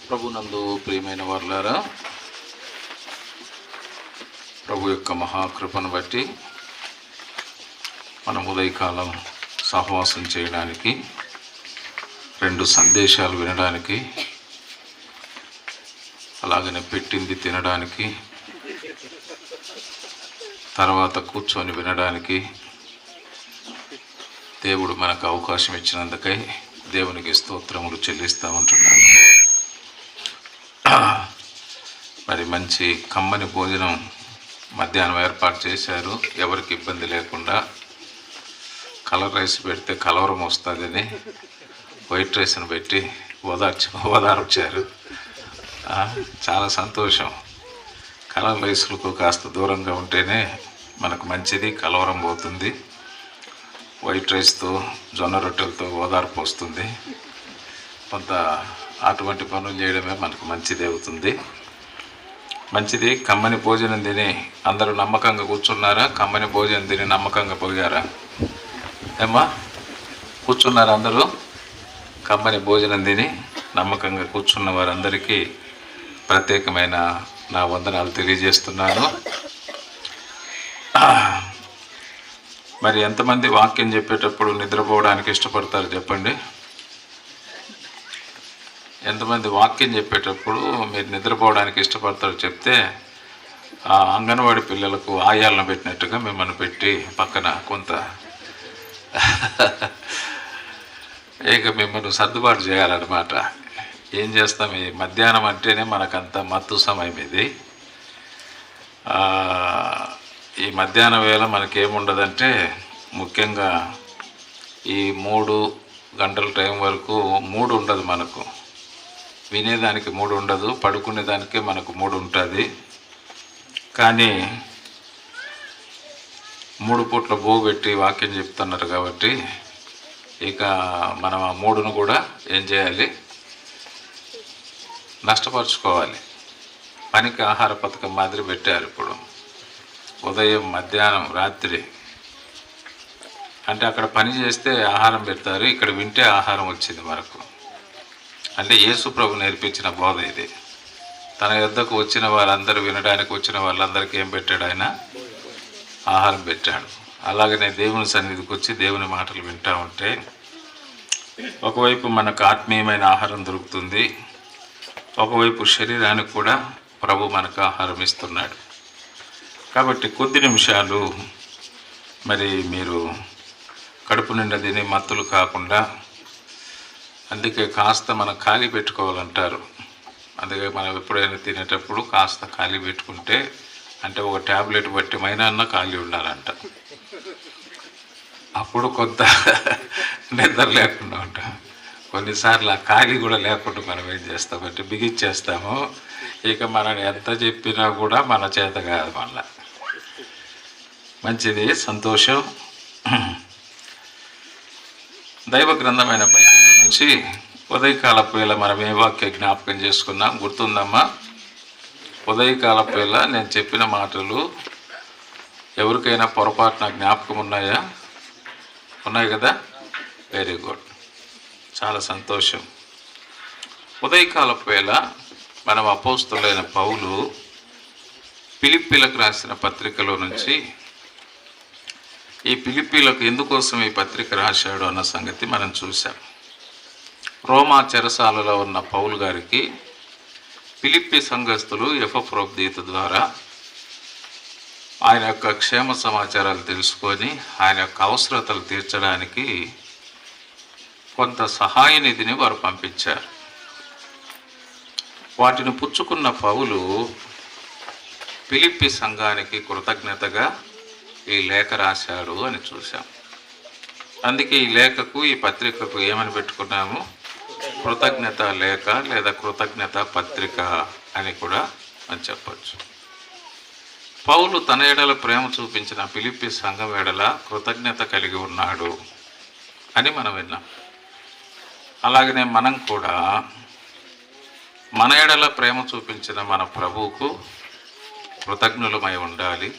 ప్రభునందు ప్రియమైన వారులారా, ప్రభు యొక్క మహాకృపను బట్టి మనం ఉదయకాలం సహవాసం చేయడానికి, 2 సందేశాలు వినడానికి, అలాగనే పెట్టింది తినడానికి, తర్వాత కూర్చొని వినడానికి దేవుడు మనకు అవకాశం ఇచ్చినందుకై దేవునికి స్తోత్రములు చెల్లిస్తూ ఉంటున్నాను. మరి మంచి కమ్మని భోజనం మధ్యాహ్నం ఏర్పాటు చేశారు. ఎవరికి ఇబ్బంది లేకుండా. కలర్ రైస్ పెడితే కలవరం వస్తుందని వైట్ రైస్ని పెట్టి ఓదార్చారు. చాలా సంతోషం. కలర్ రైస్లకు కాస్త దూరంగా ఉంటేనే మనకు మంచిది, కలవరం పోతుంది. వైట్ రైస్తో, జొన్న రొట్టెలతో ఓదార్పు వస్తుంది. కొంత అటువంటి పనులు చేయడమే మనకు మంచిది అవుతుంది. మంచిది. కమ్మని భోజనం తిని అందరూ నమ్మకంగా కూర్చున్నారా? కమ్మని భోజనం తిని నమ్మకంగా పోయారా? ఏమ్మా, కూర్చున్నారా అందరూ? కమ్మని భోజనం తిని నమ్మకంగా కూర్చున్న వారందరికీ ప్రత్యేకమైన నా వందనాలు తెలియజేస్తున్నాను. మరి ఎంతమంది వాక్యం చెప్పేటప్పుడు నిద్రపోవడానికి ఇష్టపడతారు చెప్పండి? ఎంతమంది వాక్యం చెప్పేటప్పుడు మీరు నిద్రపోవడానికి ఇష్టపడతారు చెప్తే, అంగన్వాడీ పిల్లలకు ఆయాలను పెట్టినట్టుగా మిమ్మల్ని పెట్టి పక్కన కొంత ఇక మిమ్మల్ని సర్దుబాటు చేయాలన్నమాట. ఏం చేస్తాం, ఈ మధ్యాహ్నం అంటేనే మనకంత మత్తు సమయం ఇది. ఈ మధ్యాహ్నం వేళ మనకేముండదంటే, ముఖ్యంగా ఈ 3 గంటల టైం వరకు మూడు ఉండదు మనకు. వినేదానికి 3 ఉండదు, పడుకునేదానికే మనకు 3 ఉంటుంది. కానీ 3 పూట్ల పెట్టి వాక్యం చెప్తున్నారు కాబట్టి ఇక మనం ఆ 3ను కూడా ఏం చేయాలి? నష్టపరుచుకోవాలి. పనికి ఆహార పథకం మాదిరి పెట్టారు ఇప్పుడు. ఉదయం, మధ్యాహ్నం, రాత్రి. అంటే అక్కడ పని చేస్తే ఆహారం పెడతారు, ఇక్కడ వింటే ఆహారం వచ్చింది మనకు. అంటే యేసు ప్రభు నేర్పించిన బోధ ఇది. తన యొద్దకు వచ్చిన వారందరూ, వినడానికి వచ్చిన వాళ్ళందరికీ ఏం పెట్టాడు? ఆయన ఆహారం పెట్టాడు. అలాగనే దేవుని సన్నిధికి వచ్చి దేవుని మాటలు వింటూ ఉంటే ఒకవైపు మనకు ఆత్మీయమైన ఆహారం దొరుకుతుంది, ఒకవైపు శరీరానికి కూడా ప్రభు మనకు ఆహారం ఇస్తున్నాడు. కాబట్టి కొద్ది నిమిషాలు మరి మీరు కడుపు నిండా తిని మత్తులు కాకుండా, అందుకే కాస్త మనం ఖాళీ పెట్టుకోవాలంటారు. అందుకే మనం ఎప్పుడైనా తినేటప్పుడు కాస్త ఖాళీ పెట్టుకుంటే, అంటే ఒక ట్యాబ్లెట్ బట్టి మైనా ఖాళీ ఉండాలంట. అప్పుడు కొంత నిద్ర లేకుండా ఉంటాం. కొన్నిసార్లు ఆ ఖాళీ కూడా లేకుండా మనం ఏం చేస్తామంటే బిగిచ్చేస్తాము. ఇక మనం ఎంత చెప్పినా కూడా మన చేత కాదు. మళ్ళా మంచిది, సంతోషం. దైవ గ్రంథమైన బైబిల్ నుంచి ఉదయకాలపు వేళ మనం ఏ వాక్య జ్ఞాపకం చేసుకున్నాం? గుర్తుందమ్మా? ఉదయకాలపు వేళ నేను చెప్పిన మాటలు ఎవరికైనా పొరపాటున జ్ఞాపకం ఉన్నాయా? ఉన్నాయి కదా? వెరీ గుడ్, చాలా సంతోషం. ఉదయకాలపు వేళ మనం అపోస్తలుడైన పౌలు ఫిలిప్పీలకు రాసిన పత్రికలో నుంచి ఈ ఫిలిప్పీలకు ఎందుకోసం ఈ పత్రిక రాశాడు అన్న సంగతి మనం చూసాం. రోమా చెరసాలలో ఉన్న పౌలు గారికి ఫిలిప్పీ సంఘస్థులు ఎపఫ్రోదీతు ద్వారా ఆయన యొక్క క్షేమ సమాచారాలు తెలుసుకొని ఆయన యొక్క అవసరతలు తీర్చడానికి కొంత సహాయ నిధిని వారు పంపించారు. వాటిని పుచ్చుకున్న పౌలు ఫిలిప్పీ సంఘానికి కృతజ్ఞతగా ఈ లేఖ రాశాడు అని చూసాం. అందుకే ఈ లేఖకు, ఈ పత్రికకు ఏమని పెట్టుకున్నాము? కృతజ్ఞత లేఖ లేదా కృతజ్ఞత పత్రిక అని కూడా అని చెప్పచ్చు. పౌలు తన ఎడల ప్రేమ చూపించిన ఫిలిప్పీ సంఘం ఎడల కృతజ్ఞత కలిగి ఉన్నాడు అని మనం విన్నాం. అలాగనే మనం కూడా మన ఎడల ప్రేమ చూపించిన మన ప్రభువుకు కృతజ్ఞులమై ఉండాలి.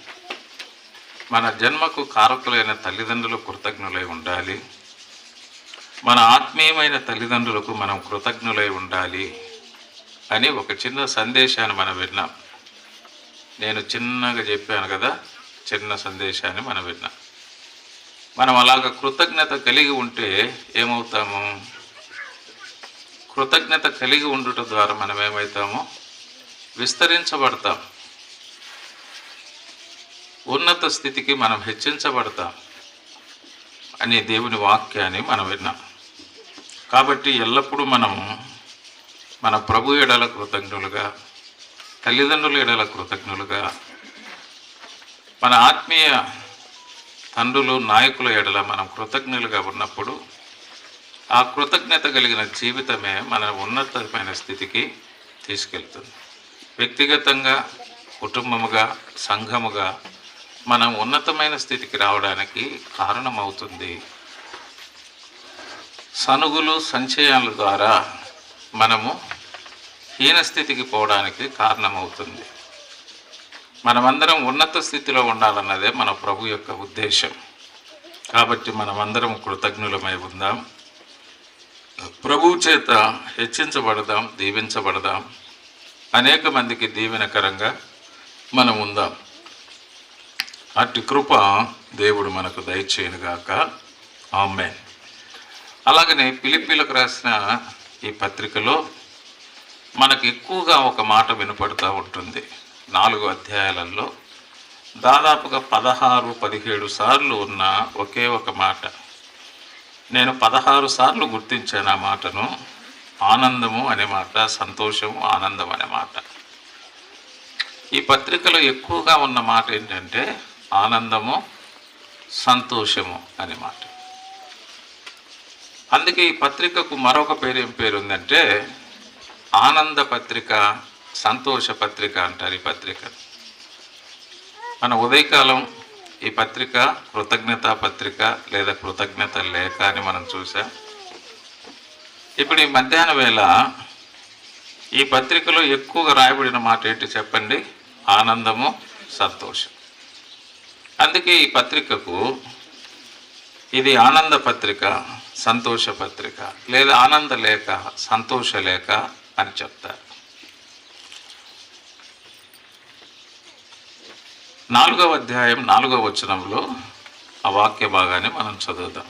మన జన్మకు కారకులైన తల్లిదండ్రులు కృతజ్ఞులై ఉండాలి. మన ఆత్మీయమైన తల్లిదండ్రులకు మనం కృతజ్ఞులై ఉండాలి అని ఒక చిన్న సందేశాన్ని మనం విన్నాం. నేను చిన్నగా చెప్పాను కదా, చిన్న సందేశాన్ని మనం విన్నాం. మనం అలాగ కృతజ్ఞత కలిగి ఉంటే ఏమవుతాము? కృతజ్ఞత కలిగి ఉండుట ద్వారా మనం ఏమవుతాము? విస్తరించబడతాం, ఉన్నత స్థితికి మనం హెచ్చించబడతాం అనే దేవుని వాక్యాన్ని మనం విన్నాం. కాబట్టి ఎల్లప్పుడూ మనము మన ప్రభు ఎడల కృతజ్ఞులుగా, తల్లిదండ్రుల ఎడల కృతజ్ఞులుగా, మన ఆత్మీయ తండ్రులు నాయకుల ఎడల మనం కృతజ్ఞులుగా ఉన్నప్పుడు ఆ కృతజ్ఞత కలిగిన జీవితమే మన ఉన్నతమైన స్థితికి తీసుకెళ్తుంది. వ్యక్తిగతంగా, కుటుంబముగా, సంఘముగా మనం ఉన్నతమైన స్థితికి రావడానికి కారణమవుతుంది. సనుగులు సంచయాల ద్వారా మనము హీనస్థితికి పోవడానికి కారణమవుతుంది. మనమందరం ఉన్నత స్థితిలో ఉండాలన్నదే మన ప్రభు యొక్క ఉద్దేశం. కాబట్టి మనమందరం కృతజ్ఞులమై ఉందాం, ప్రభువు చేత హెచ్చించబడదాం, దీవించబడదాం, అనేక మందికి దీవెనకరంగా మనం ఉందాం. అట్టి కృప దేవుడు మనకు దయచేయునుగాక. ఆమేన్. అలాగనే ఫిలిప్పీలకు రాసిన ఈ పత్రికలో మనకు ఎక్కువగా ఒక మాట వినపడుతూ ఉంటుంది. 4 అధ్యాయాలలో దాదాపుగా 16-17 సార్లు ఉన్న ఒకే ఒక మాట. నేను 16 సార్లు గుర్తించాను ఆ మాటను. ఆనందము అనే మాట, సంతోషము, ఆనందం అనే మాట. ఈ పత్రికలో ఎక్కువగా ఉన్న మాట ఏంటంటే ఆనందము, సంతోషము అనే మాట. అందుకే ఈ పత్రికకు మరొక పేరు ఏం పేరు ఉందంటే ఆనంద పత్రిక, సంతోష పత్రిక అంటారు ఈ పత్రిక. మన ఉదయకాలం ఈ పత్రిక కృతజ్ఞతా పత్రిక లేదా కృతజ్ఞత లేఖ అని మనం చూసాం. ఇప్పుడు ఈ మధ్యాహ్న వేళ ఈ పత్రికలో ఎక్కువగా రాయబడిన మాట ఏంటి చెప్పండి? ఆనందము, సంతోషం. అందుకే ఈ పత్రికకు ఇది ఆనంద పత్రిక, సంతోష పత్రిక లేదా ఆనంద లేఖ, సంతోష లేఖ అని చెప్తారు. 4వ అధ్యాయం 4వ వచనంలో ఆ వాక్య భాగాన్ని మనం చదువుదాం.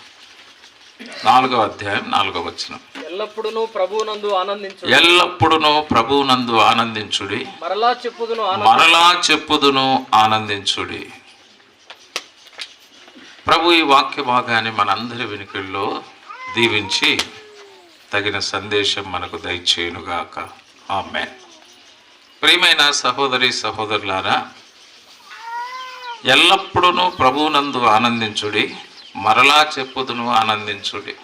4వ అధ్యాయం 4వ వచనం. ఎల్లప్పుడూ ప్రభువునందు ఆనందించుడి, ఎల్లప్పుడూ ప్రభువునందు ఆనందించుడి, మరలా చెప్పుదును ఆనందించుడి. ప్రభు ఈ వాక్య భాగాన్ని మనందరి వినికిడిలో దీవించి తగిన సందేశం మనకు దయచేయునుగాక. ఆమేన్. ప్రియమైన సహోదరి సహోదరులారా, ఎల్లప్పుడూ ప్రభువునందు ఆనందించుడి, మరలా చెప్పుదును ఆనందించుడి.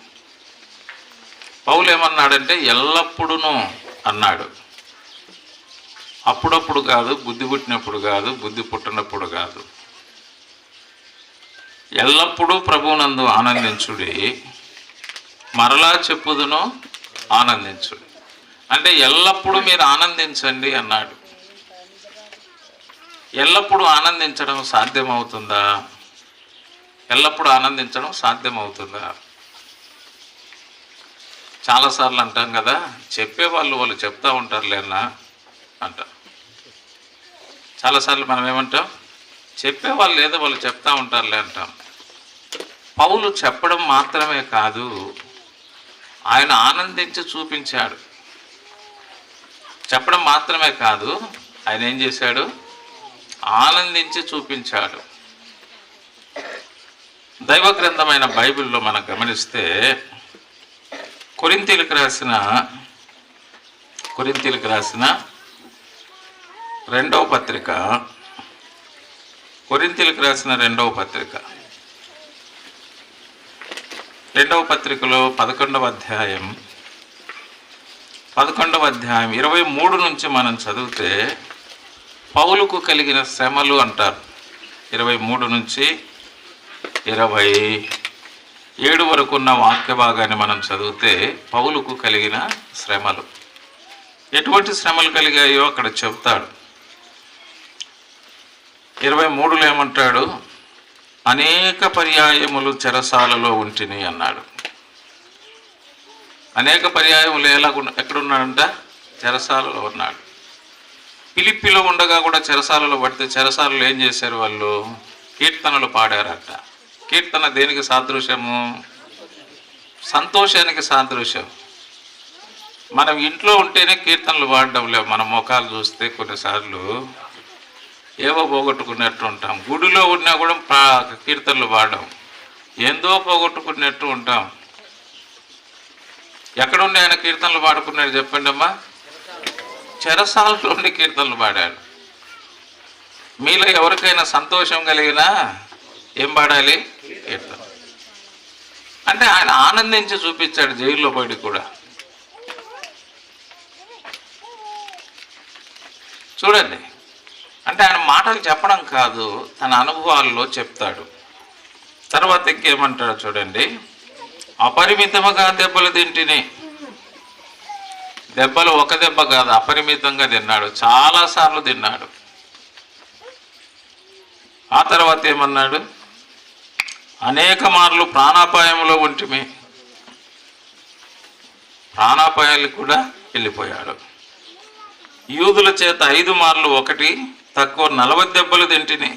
పౌలు ఏమన్నాడంటే ఎల్లప్పుడూ అన్నాడు. అప్పుడప్పుడు కాదు, బుద్ధి పుట్టినప్పుడు కాదు, బుద్ధి పుట్టినప్పుడు కాదు. ఎల్లప్పుడూ ప్రభువునందు ఆనందించుడి, మరలా చెప్పుదును ఆనందించుడి. అంటే ఎల్లప్పుడూ మీరు ఆనందించండి అన్నాడు. ఎల్లప్పుడూ ఆనందించడం సాధ్యమవుతుందా? ఎల్లప్పుడూ ఆనందించడం సాధ్యమవుతుందా? చాలాసార్లు అంటాం కదా, చెప్పేవాళ్ళు చెప్తా ఉంటారులేనా అంటాం. చాలాసార్లు మనం ఏమంటాం? చెప్పేవాళ్ళు ఏదో వాళ్ళు చెప్తా ఉంటారులే అంటాం. పౌలు చెప్పడం మాత్రమే కాదు, ఆయన ఆనందించి చూపించాడు. చెప్పడం మాత్రమే కాదు, ఆయన ఏం చేశాడు? ఆనందించి చూపించాడు. దైవ గ్రంథమైన బైబిల్లో మనం గమనిస్తే కొరింథీయులకు రాసిన 2వ పత్రిక, కొరింథీయులకు రాసిన 2వ పత్రిక, 2వ పత్రికలో 11వ అధ్యాయం 23 నుంచి మనం చదివితే పౌలుకు కలిగిన శ్రమలు అంటారు. 23 నుంచి 27 వరకు ఉన్న వాక్య భాగాన్ని మనం చదివితే పౌలుకు కలిగిన శ్రమలు, ఎటువంటి శ్రమలు కలిగాయో అక్కడ చెప్తాడు. 23లో ఏమంటాడు? అనేక పర్యాయములు చెరసాలలో ఉంటిని అన్నాడు. అనేక పర్యాయములు ఎక్కడున్నాడంట? చెరసాలలో ఉన్నాడు. ఫిలిప్పీలో ఉండగా కూడా చెరసాలలో పడితే చెరసాలలో ఏం చేశారు వాళ్ళు? కీర్తనలు పాడారట. కీర్తన దేనికి సాదృశ్యము? సంతోషానికి సాదృశ్యం. మనం ఇంట్లో ఉంటేనే కీర్తనలు పాడడం లేవు. మన ముఖాలు చూస్తే కొన్నిసార్లు ఏవో పోగొట్టుకున్నట్టు ఉంటాం. గుడిలో ఉన్నా కూడా కీర్తనలు పాడడం, ఏందో పోగొట్టుకున్నట్టు ఉంటాం. ఎక్కడుండి ఆయన కీర్తనలు పాడుకున్నాడు చెప్పండి అమ్మా? చెరసాలలో ఉండి కీర్తనలు పాడాడు. మీలో ఎవరికైనా సంతోషం కలిగినా ఏం పాడాలి? కీర్తన. అంటే ఆయన ఆనందించి చూపించాడు జైల్లో పడి కూడా. చూడండి, అంటే ఆయన మాటలు చెప్పడం కాదు, తన అనుభవాల్లో చెప్తాడు. తర్వాత ఇంకేమంటాడు చూడండి, అపరిమితముగా దెబ్బలు తింటిని. దెబ్బలు ఒక దెబ్బ కాదు, అపరిమితంగా తిన్నాడు, చాలాసార్లు తిన్నాడు. ఆ తర్వాత ఏమన్నాడు? అనేక మార్లు ప్రాణాపాయంలో ఉంటిమి. ప్రాణాపాయాలు కూడా వెళ్ళిపోయాడు. యూదుల చేత 5 మార్లు, ఒకటి తక్కువ 40 దెబ్బలు తింటిని.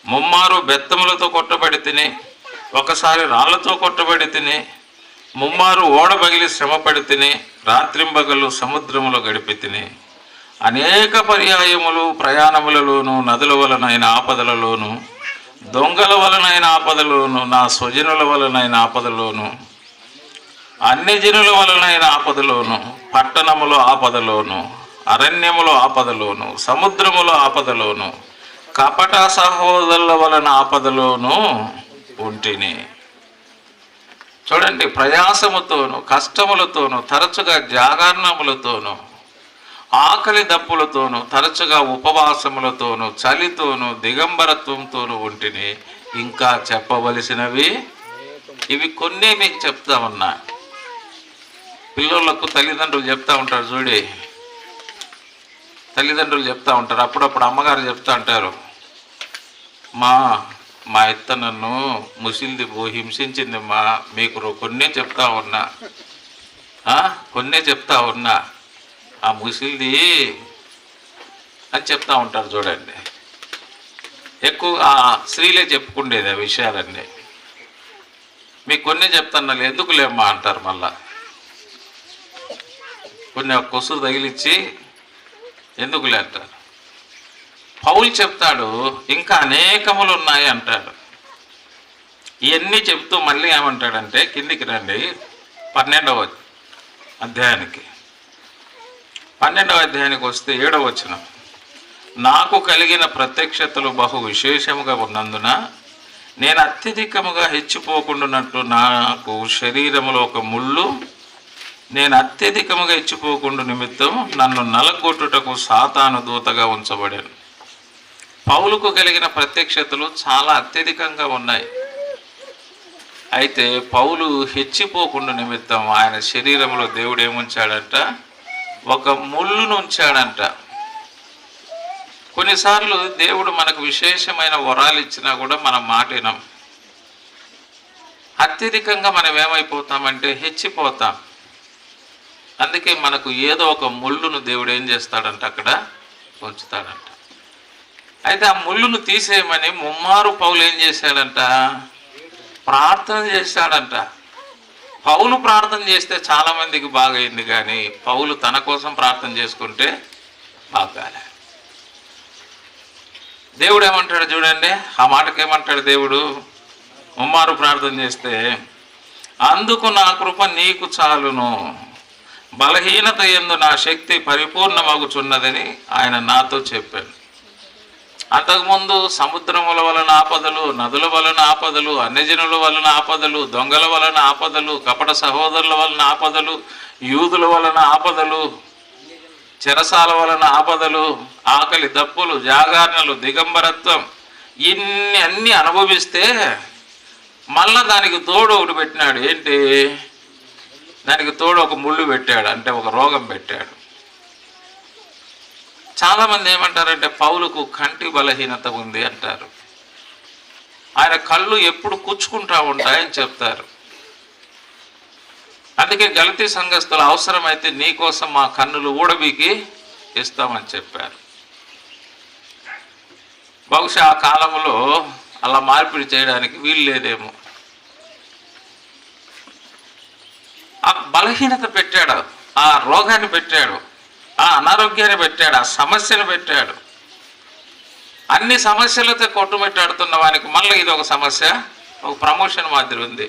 ముమ్మారు బెత్తములతో కొట్టబడి తిని, ఒకసారి రాళ్లతో కొట్టబడి తిని, ముమ్మారు ఓడ పగిలి శ్రమపడి తిని, రాత్రింబగలు సముద్రములో గడిపి తిని, అనేక పర్యాయములు ప్రయాణములలోను, నదుల వలనైన ఆపదలలోను, దొంగల వలనైన ఆపదలోను, నా స్వజనుల వలనైన ఆపదలోను, అన్ని జనుల వలనైన ఆపదలోను, పట్టణములో ఆపదలోను, అరణ్యములో ఆపదలోను, సముద్రములో ఆపదలోను, కపట సహోదరుల వలన ఆపదలోను ఉంటిని. చూడండి, ప్రయాసముతోను, కష్టములతోను, తరచుగా జాగరణములతోను, ఆకలి దప్పులతోను, తరచుగా ఉపవాసములతోను, చలితోను, దిగంబరత్వంతోను ఉంటిని. ఇంకా చెప్పవలసినవి ఇవి కొన్నే మీకు చెప్తా ఉన్నా. పిల్లలకు తల్లిదండ్రులు చెప్తా ఉంటారు చూడి, తల్లిదండ్రులు చెప్తా ఉంటారు. అప్పుడప్పుడు అమ్మగారు చెప్తా ఉంటారు, మా అత్త నన్ను ముసిల్ది హింసించింది మా, మీకు కొన్నే చెప్తా ఉన్నా, కొన్నే చెప్తా ఉన్నా, ఆ ముసిల్ది అని చెప్తా ఉంటారు చూడండి. ఎక్కువ ఆ స్త్రీలే చెప్పుకుండేది ఆ విషయాలన్నీ. మీకు కొన్ని చెప్తాను, ఎందుకులేమ్మా అంటారు. మళ్ళా కొన్ని కొసు తగిలిచ్చి ఎందుకులే అంటారు. పౌలు చెప్తాడు, ఇంకా అనేకములు ఉన్నాయి అంటాడు. ఇవన్నీ చెప్తూ మళ్ళీ ఏమంటాడంటే, కిందికి రండి 12వ అధ్యాయానికి. 12వ అధ్యాయానికి వస్తే 7వ వచనం, నాకు కలిగిన ప్రత్యక్షతలు బహు విశేషముగా ఉన్నందున నేను అత్యధికముగా హెచ్చిపోకుండానట్టు నాకు శరీరములో ఒక ముళ్ళు, నేను అత్యధికముగా హెచ్చిపోకుండా నిమిత్తం నన్ను నలగొట్టుటకు సాతాను దూతగా ఉంచబడాను. పౌలుకు కలిగిన ప్రత్యక్షతలు చాలా అత్యధికంగా ఉన్నాయి. అయితే పౌలు హెచ్చిపోకుండా నిమిత్తం ఆయన శరీరంలో దేవుడు ఏముంచాడంట? ఒక ముళ్ళును ఉంచాడంట. కొన్నిసార్లు దేవుడు మనకు విశేషమైన వరాలు ఇచ్చినా కూడా మనం మాట వినం. అత్యధికంగా మనం ఏమైపోతామంటే హెచ్చిపోతాం. అందుకే మనకు ఏదో ఒక ముళ్ళును దేవుడు ఏం చేస్తాడంట? అక్కడ ఉంచుతాడంట. అయితే ఆ ముళ్ళును తీసేయమని ముమ్మారు పౌలు ఏం చేశాడంట? ప్రార్థన చేశాడంట. పౌలు ప్రార్థన చేస్తే చాలామందికి బాగైంది, కానీ పౌలు తన కోసం ప్రార్థన చేసుకుంటే బాగాలే. దేవుడు ఏమంటాడు చూడండి, ఆ మాటకి ఏమంటాడు దేవుడు? ముమ్మారు ప్రార్థన చేస్తే, అందుకు నా కృప నీకు చాలును, బలహీనత యందు నా శక్తి పరిపూర్ణమగుచున్నదని ఆయన నాతో చెప్పాడు. అంతకుముందు సముద్రముల వలన ఆపదలు, నదుల వలన ఆపదలు, అన్యజనుల వలన ఆపదలు, దొంగల వలన ఆపదలు, కపట సహోదరుల వలన ఆపదలు, యూదుల వలన ఆపదలు, చెరసాల వలన ఆపదలు, ఆకలి దప్పులు, జాగరణలు, దిగంబరత్వం, అన్ని అనుభవిస్తే మళ్ళా దానికి తోడు ఒకటి పెట్టినాడు. ఏంటి? దానికి తోడు ఒక ముళ్ళు పెట్టాడు, అంటే ఒక రోగం పెట్టాడు. చాలామంది ఏమంటారంటే పౌలుకు కంటి బలహీనత ఉంది అంటారు. ఆయన కళ్ళు ఎప్పుడు కూర్చుకుంటా ఉంటాయని చెప్తారు. అందుకే గలతీ సంఘస్థులు అవసరమైతే నీ కోసం మా కన్నులు ఊడబీకి ఇస్తామని చెప్పారు. బహుశా ఆ కాలంలో అలా మార్పిడి చేయడానికి వీలు లేదేమో. ఆ బలహీనత పెట్టాడు, ఆ రోగాన్ని పెట్టాడు, ఆ అనారోగ్యాన్ని పెట్టాడు, ఆ సమస్యను పెట్టాడు. అన్ని సమస్యలతో కొట్టుమిట్టాడుతున్న వానికి మళ్ళీ ఇది ఒక సమస్య, ఒక ప్రమోషన్ మాదిరి ఉంది.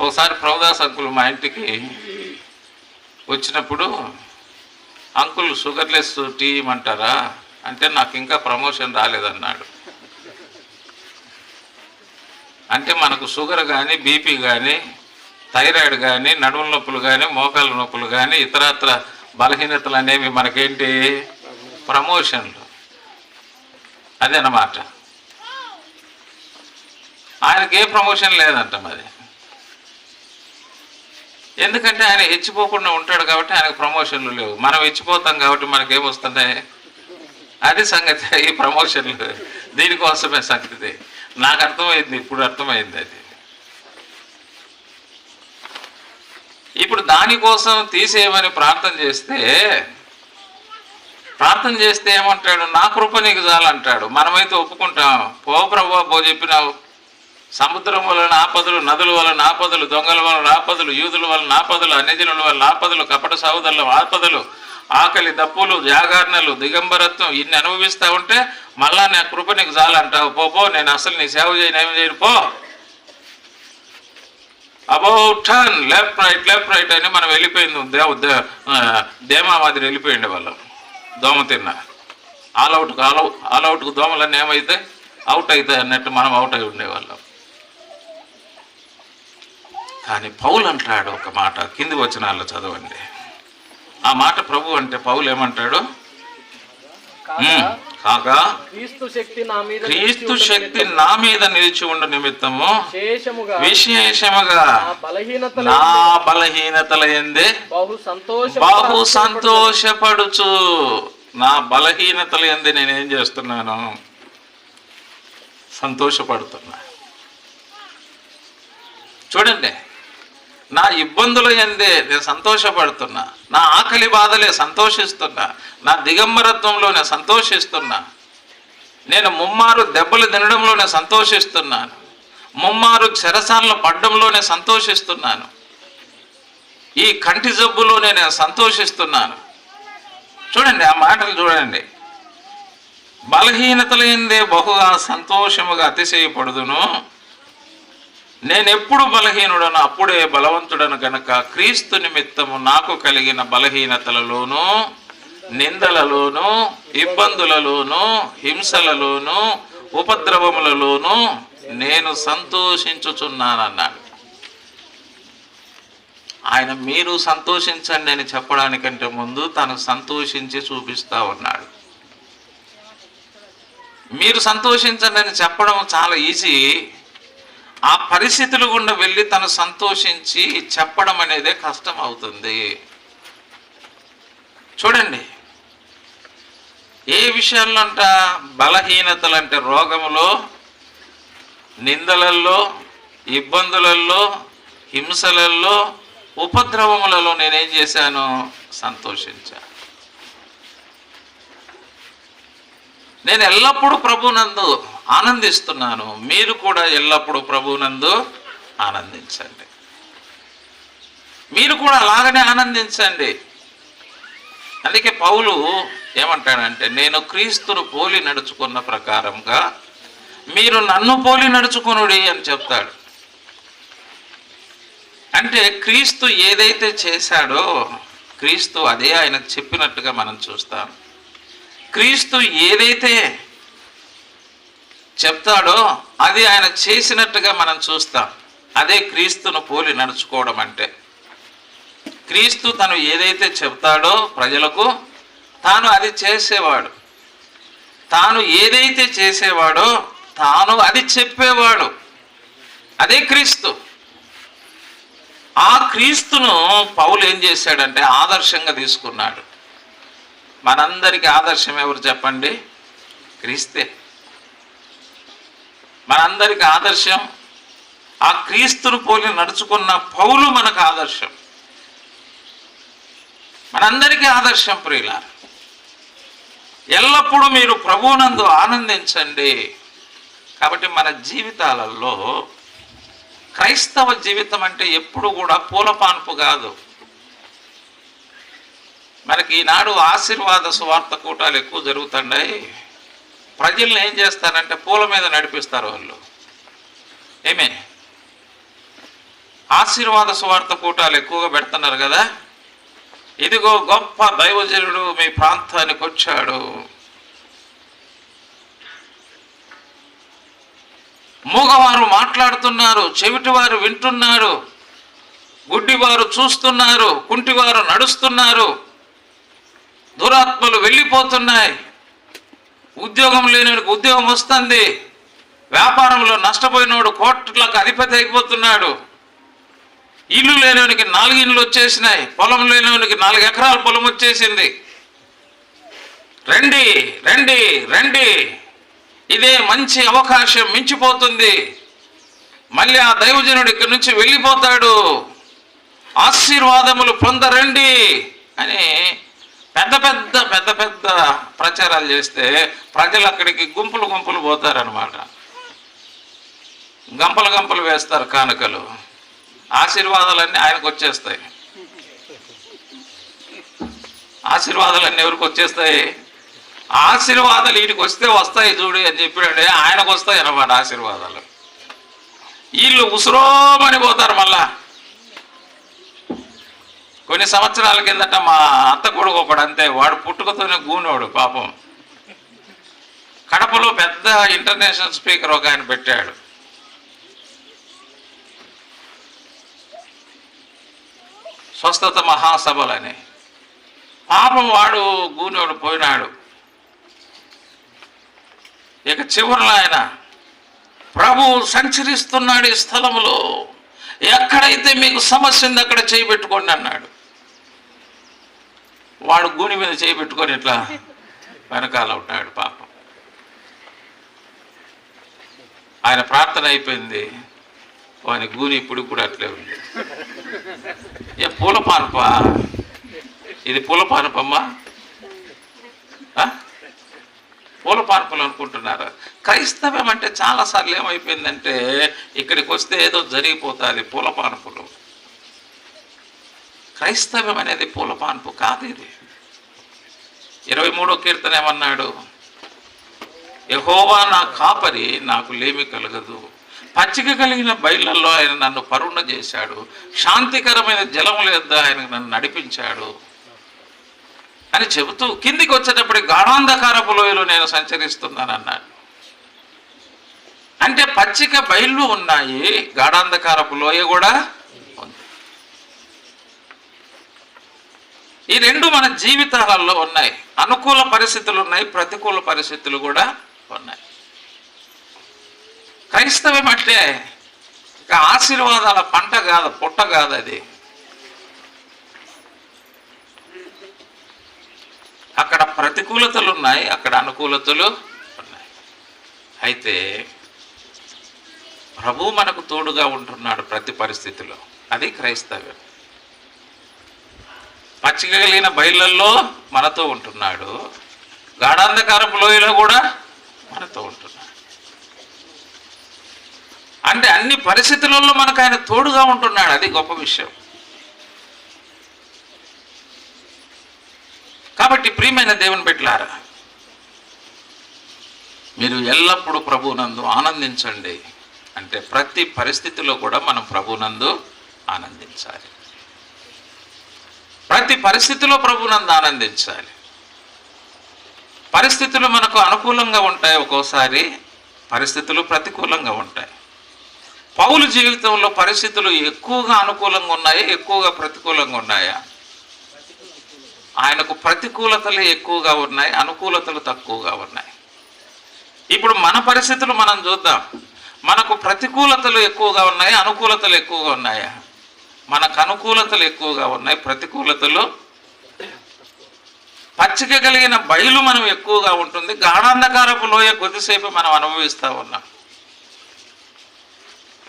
ఒకసారి ప్రభుదాస్ అంకుల్ మా ఇంటికి వచ్చినప్పుడు, అంకుల్ షుగర్లెస్ టీ ఇమ్మంటారా అంటే, నాకు ఇంకా ప్రమోషన్ రాలేదన్నాడు. అంటే మనకు షుగర్ కానీ, బీపీ కానీ, థైరాయిడ్ కానీ, నడుముల నొప్పులు కానీ, మోకాళ్ళ నొప్పులు కానీ, ఇతరత్ర బలహీనతలు అనేవి మనకేంటి? ప్రమోషన్లు. అదేనమాట. ఆయనకి ఏ ప్రమోషన్ లేదంట మరి. ఎందుకంటే ఆయన హెచ్చిపోకుండా ఉంటాడు కాబట్టి ఆయనకు ప్రమోషన్లు లేవు. మనం హెచ్చిపోతాం కాబట్టి మనకేమొస్తున్నాయి? అది సంగతి. ఈ ప్రమోషన్లు దీనికోసమే సంగతి. నాకు అర్థమైంది, ఇప్పుడు అర్థమైంది అది. ఇప్పుడు దానికోసం తీసేయమని ప్రార్థన చేస్తే ఏమంటాడు? నా కృప నీకు చాలంటాడు. మనమైతే ఒప్పుకుంటాం. పో ప్రభువా పో, చెప్పినావు. సముద్రం వలన ఆపదలు, నదుల వలన ఆపదలు, దొంగల వలన ఆపదలు, యూదుల వలన ఆపదలు, అన్యజనుల వలన ఆపదలు, కపట సహోదరుల ఆపదలు, ఆకలి, దప్పులు, జాగరణలు, దిగంబరత్వం ఇన్ని అనుభవిస్తూ ఉంటే మళ్ళా నా కృప నీకు చాలంటావు. పో, నేను అసలు నీ సేవ చేయను, ఏమి చేయను, పో. అబౌట్ టర్న్ లెఫ్ట్ రైట్ అని మనం వెళ్ళిపోయింది. దేమా మాదిరి వెళ్ళిపోయింది వాళ్ళం. దోమ తిన్నా ఆల్అవుట్కు దోమలన్నీ ఏమైతే అవుట్ అవుతాయి అన్నట్టు మనం అవుట్ అయి ఉండేవాళ్ళం. కానీ పౌలు అంటాడు ఒక మాట, కింది వచనాల్లో చదవండి. ఆ మాట ప్రభు అంటే పౌలు ఏమంటాడు? కాగా క్రీస్తు శక్తి నా మీద నిలిచి ఉండ నిమిత్తము విశేషముగా నా బలహీనతల యందే బహు సంతోషపడుచు. నా బలహీనతల యందే నేనేం చేస్తున్నాను? సంతోషపడుతున్నా. చూడండి, నా ఇబ్బందుల యందే నేను సంతోషపడుతున్నా. నా ఆకలి బాధలే సంతోషిస్తున్నా. నా దిగంబరత్వంలోనే సంతోషిస్తున్నా. నేను ముమ్మారు దెబ్బలు తినడంలోనే సంతోషిస్తున్నాను. ముమ్మారు చెరసాలలో పడ్డంలోనే సంతోషిస్తున్నాను. ఈ కంటి జబ్బులోనే నేను సంతోషిస్తున్నాను. చూడండి ఆ మాటలు చూడండి. బలహీనతల యందే బహుగా సంతోషముగా అతిశయపడుదును. నేనెప్పుడు బలహీనుడను అప్పుడే బలవంతుడను గనక క్రీస్తు నిమిత్తము నాకు కలిగిన బలహీనతలలోనూ, నిందలలోనూ, ఇబ్బందులలోనూ, హింసలలోనూ, ఉపద్రవములలోనూ నేను సంతోషించుచున్నానన్నాడు. ఆయన మీరు సంతోషించండి అని చెప్పడానికంటే ముందు తను సంతోషించి చూపిస్తా ఉన్నాడు. మీరు సంతోషించండి అని చెప్పడం చాలా ఈజీ. ఆ పరిస్థితులు గుండా వెళ్ళి తను సంతోషించి చెప్పడం అనేదే కష్టం అవుతుంది. చూడండి, ఏ విషయాల్లో అంట? బలహీనతలు అంటే రోగములో, నిందలల్లో, ఇబ్బందులలో, హింసలలో, ఉపద్రవములలో నేనేం చేశాను? సంతోషించాను. నేను ఎల్లప్పుడూ ప్రభునందు ఆనందిస్తున్నాను. మీరు కూడా ఎల్లప్పుడూ ప్రభునందు ఆనందించండి. మీరు కూడా అలాగనే ఆనందించండి. అందుకే పౌలు ఏమంటాడంటే, నేను క్రీస్తును పోలి నడుచుకున్న ప్రకారంగా మీరు నన్ను పోలి నడుచుకునుడి అని చెప్తాడు. అంటే క్రీస్తు ఏదైతే చేశాడో క్రీస్తు అదే ఆయన చెప్పినట్టుగా మనం చూస్తాం. క్రీస్తు ఏదైతే చెప్తాడో అది ఆయన చేసినట్టుగా మనం చూస్తాం. అదే క్రీస్తును పోలి నడుచుకోవడం అంటే. క్రీస్తు తను ఏదైతే చెప్తాడో ప్రజలకు తాను అది చేసేవాడు. తాను ఏదైతే చేసేవాడో తాను అది చెప్పేవాడు. అదే క్రీస్తు. ఆ క్రీస్తును పౌలు ఏం చేశాడంటే ఆదర్శంగా తీసుకున్నాడు. మనందరికీ ఆదర్శం ఎవరు చెప్పండి? క్రీస్తే. మనందరికీ ఆదర్శం ఆ క్రీస్తును పోలి నడుచుకున్న పౌలు మనకు ఆదర్శం, మనందరికీ ఆదర్శం. ప్రియులారా, ఎల్లప్పుడూ మీరు ప్రభువునందు ఆనందించండి. కాబట్టి మన జీవితాలలో క్రైస్తవ జీవితం అంటే ఎప్పుడు కూడా పూలపాన్పు కాదు. మనకి ఈనాడు ఆశీర్వాద సువార్త కూటాలు ఎక్కువ జరుగుతున్నాయి. ప్రజల్ని ఏం చేస్తారంటే పూల మీద నడిపిస్తారు వాళ్ళు. ఏమే ఆశీర్వాద సువార్త కూటాలు ఎక్కువగా పెడుతున్నారు కదా. ఇదిగో గొప్ప దైవజనుడు మీ ప్రాంతానికి వచ్చాడు, మూగవారు మాట్లాడుతున్నారు, చెవిటివారు వింటున్నారు, గుడ్డివారు చూస్తున్నారు, కుంటివారు నడుస్తున్నారు, దురాత్మలు వెళ్ళిపోతున్నాయి, ఉద్యోగం లేనివాడికి ఉద్యోగం వస్తుంది, వ్యాపారంలో నష్టపోయినవాడు కోట్లకు అధిపతి అయిపోతున్నాడు, ఇల్లు లేనివానికి 4 ఇండ్లు వచ్చేసినాయి, పొలం లేనివానికి 4 ఎకరాల పొలం వచ్చేసింది. రండి రండి రండి, ఇదే మంచి అవకాశం, మించిపోతుంది. మళ్ళీ ఆ దైవజనుడు ఇక్కడి నుంచి వెళ్ళిపోతాడు, ఆశీర్వాదములు పొందరండి అని పెద్ద పెద్ద పెద్ద పెద్ద ప్రచారాలు చేస్తే ప్రజలు అక్కడికి గుంపులు గుంపులు పోతారనమాట. గంపలు గంపలు వేస్తారు కానుకలు. ఆశీర్వాదాలన్నీ ఆయనకు వచ్చేస్తాయి. ఆశీర్వాదాలన్నీ ఎవరికి వచ్చేస్తాయి? ఆశీర్వాదాలు వీటికి వస్తే వస్తాయి చూడు అని చెప్పాడే, ఆయనకు వస్తాయి అన్నమాట ఆశీర్వాదాలు. వీళ్ళు ఉసురోమని పోతారు. మళ్ళా కొన్ని సంవత్సరాల కిందట మా అత్త కొడుకు ఒకడు అంతే, వాడు పుట్టుకతోనే గూనోడు పాపం. కడపలో పెద్ద ఇంటర్నేషనల్ స్పీకర్ ఒక ఆయన పెట్టాడు. స్వస్థత మహాసభలని. పాపం వాడు గూనోడు పోయినాడు. ఇక చివరిలో ఆయన ప్రభు సంచరిస్తున్నాడు ఈ స్థలంలో, ఎక్కడైతే మీకు సమస్య ఉంది అక్కడ చేయి పెట్టుకోండి అన్నాడు. వాడు గూని మీద చేయి పెట్టుకొని ఇట్లా వెనకాల ఉన్నాడు పాపం. ఆయన ప్రార్థన అయిపోయింది, వాని గూని ఇప్పుడు కూడా అట్లే ఉంది. ఏ పూల పానపా ఇది? పూల పానపమ్మా? పూల పానపులు అనుకుంటున్నారు. క్రైస్తవం అంటే చాలాసార్లు ఏమైపోయిందంటే ఇక్కడికి వస్తే ఏదో జరిగిపోతుంది. పూల పానపులు. క్రైస్తవం అనేది పూల పానపు కాదు. ఇది 23వ కీర్తన ఏమన్నాడు? యెహోవా నా కాపరి, నాకు లేమి కలగదు. పచ్చిక కలిగిన బయళ్ళల్లో ఆయన నన్ను పరుణ చేశాడు, శాంతికరమైన జలముల యొద్ద ఆయన నన్ను నడిపించాడు అని చెబుతూ కిందికి వచ్చేటప్పుడు గాఢాంధకారపు లోయలో నేను సంచరిస్తున్నాను అన్నాడు. అంటే పచ్చిక బయళ్ళు ఉన్నాయి, గాఢాంధకారపు లోయ కూడా ఉంది. ఈ రెండు మన జీవితాలలో ఉన్నాయి. అనుకూల పరిస్థితులు ఉన్నాయి, ప్రతికూల పరిస్థితులు కూడా ఉన్నాయి. క్రైస్తవం అంటే ఇక ఆశీర్వాదాల పంట కాదు, పుట్ట కాదు. అది అక్కడ ప్రతికూలతలు ఉన్నాయి, అక్కడ అనుకూలతలు ఉన్నాయి. అయితే ప్రభు మనకు తోడుగా ఉంటున్నాడు ప్రతి పరిస్థితిలో. అది క్రైస్తవ్యం. పచ్చిక కలిగిన బయళ్ళల్లో మనతో ఉంటున్నాడు, గాఢాంధకారపు లోయలో కూడా మనతో ఉంటున్నాడు. అంటే అన్ని పరిస్థితులలో మనకు ఆయన తోడుగా ఉంటున్నాడు. అది గొప్ప విషయం. కాబట్టి ప్రియమైన దేవుని బిడ్డలారా, మీరు ఎల్లప్పుడూ ప్రభువునందు ఆనందించండి. అంటే ప్రతి పరిస్థితిలో కూడా మనం ప్రభువునందు ఆనందించాలి. ప్రతి పరిస్థితిలో ప్రభువునందు ఆనందించాలి. పరిస్థితులు మనకు అనుకూలంగా ఉంటాయి, ఒక్కోసారి పరిస్థితులు ప్రతికూలంగా ఉంటాయి. పౌలు జీవితంలో పరిస్థితులు ఎక్కువగా అనుకూలంగా ఉన్నాయా, ఎక్కువగా ప్రతికూలంగా ఉన్నాయా? ఆయనకు ప్రతికూలతలు ఎక్కువగా ఉన్నాయి, అనుకూలతలు తక్కువగా ఉన్నాయి. ఇప్పుడు మన పరిస్థితులు మనం చూద్దాం. మనకు ప్రతికూలతలు ఎక్కువగా ఉన్నాయి, అనుకూలతలు ఎక్కువగా ఉన్నాయా? మనకు అనుకూలతలు ఎక్కువగా ఉన్నాయి, ప్రతికూలతలు. పచ్చిక కలిగిన బయలు మనం ఎక్కువగా ఉంటుంది, గాఢాంధకారపు లోయ కొద్దిసేపు మనం అనుభవిస్తూ ఉన్నాం.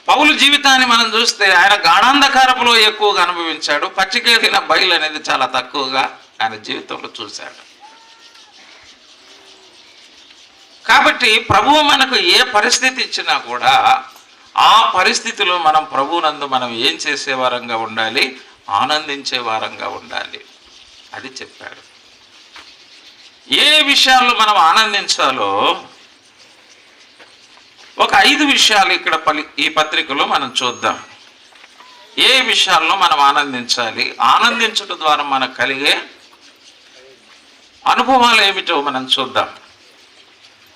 పౌలు జీవితాన్ని మనం చూస్తే ఆయన గాఢాంధకారపులో ఎక్కువగా అనుభవించాడు. పచ్చికెళ్ళిన బయలు అనేది చాలా తక్కువగా ఆయన జీవితంలో చూశాడు. కాబట్టి ప్రభువు మనకు ఏ పరిస్థితి ఇచ్చినా కూడా ఆ పరిస్థితిలో మనం ప్రభువునందు మనం ఏం చేసే వారంగా ఉండాలి? ఆనందించే వారంగా ఉండాలి. అది చెప్పాడు. ఏ విషయాల్లో మనం ఆనందించాలో ఒక 5 విషయాలు ఇక్కడ ఈ పత్రికలో మనం చూద్దాం. ఏ విషయాల్లో మనం ఆనందించాలి, ఆనందించడం ద్వారా మనకు కలిగే అనుభవాలు ఏమిటో మనం చూద్దాం.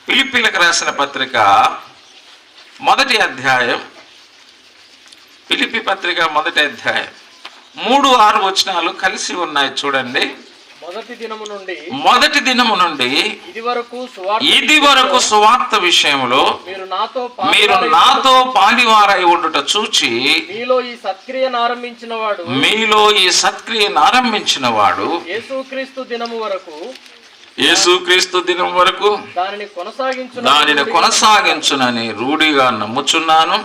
ఫిలిప్పీలకు రాసిన పత్రిక 1వ అధ్యాయం, ఫిలిప్పీ పత్రిక 1వ అధ్యాయం 3-6 వచనాలు కలిసి ఉన్నాయి చూడండి. మొదటి దినము నుండి ఇది వరకు సువార్త విషయంలో మీరు నాతో పాలివారై ఉండుట చూచి మీలో ఈ సత్క్రియను ఆరంభించిన వాడు యేసుక్రీస్తు దినం వరకు దానిని కొనసాగించునని రూఢిగా నమ్ముచున్నాను.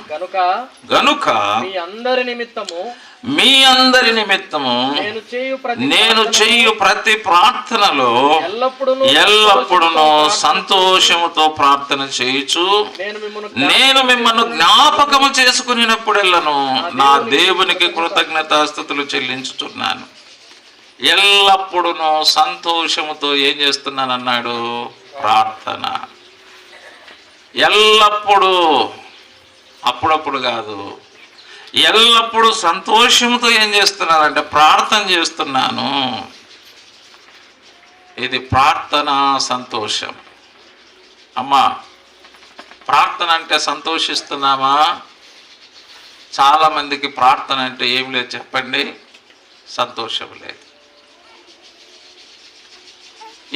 గనుక మీ అందరి నిమిత్తము నేను చేయు ప్రతి ప్రార్థనలో ఎల్లప్పుడూ సంతోషముతో ప్రార్థన చేయుచు నేను మిమ్మల్ని జ్ఞాపకము చేసుకునేటప్పుడెల్లను నా దేవునికి కృతజ్ఞతాస్తుతులు చెల్లించుతున్నాను. ఎల్లప్పుడూ సంతోషముతో ఏం చేస్తున్నాను అన్నాడు? ప్రార్థన. ఎల్లప్పుడూ, అప్పుడప్పుడు కాదు, ఎల్లప్పుడూ సంతోషంతో ఏం చేస్తున్నానంటే ప్రార్థన చేస్తున్నాను. ఇది ప్రార్థన సంతోషం. అమ్మా, ప్రార్థన అంటే సంతోషిస్తున్నామా? చాలా మందికి ప్రార్థన అంటే ఏం లేదు చెప్పండి, సంతోషం లేదు.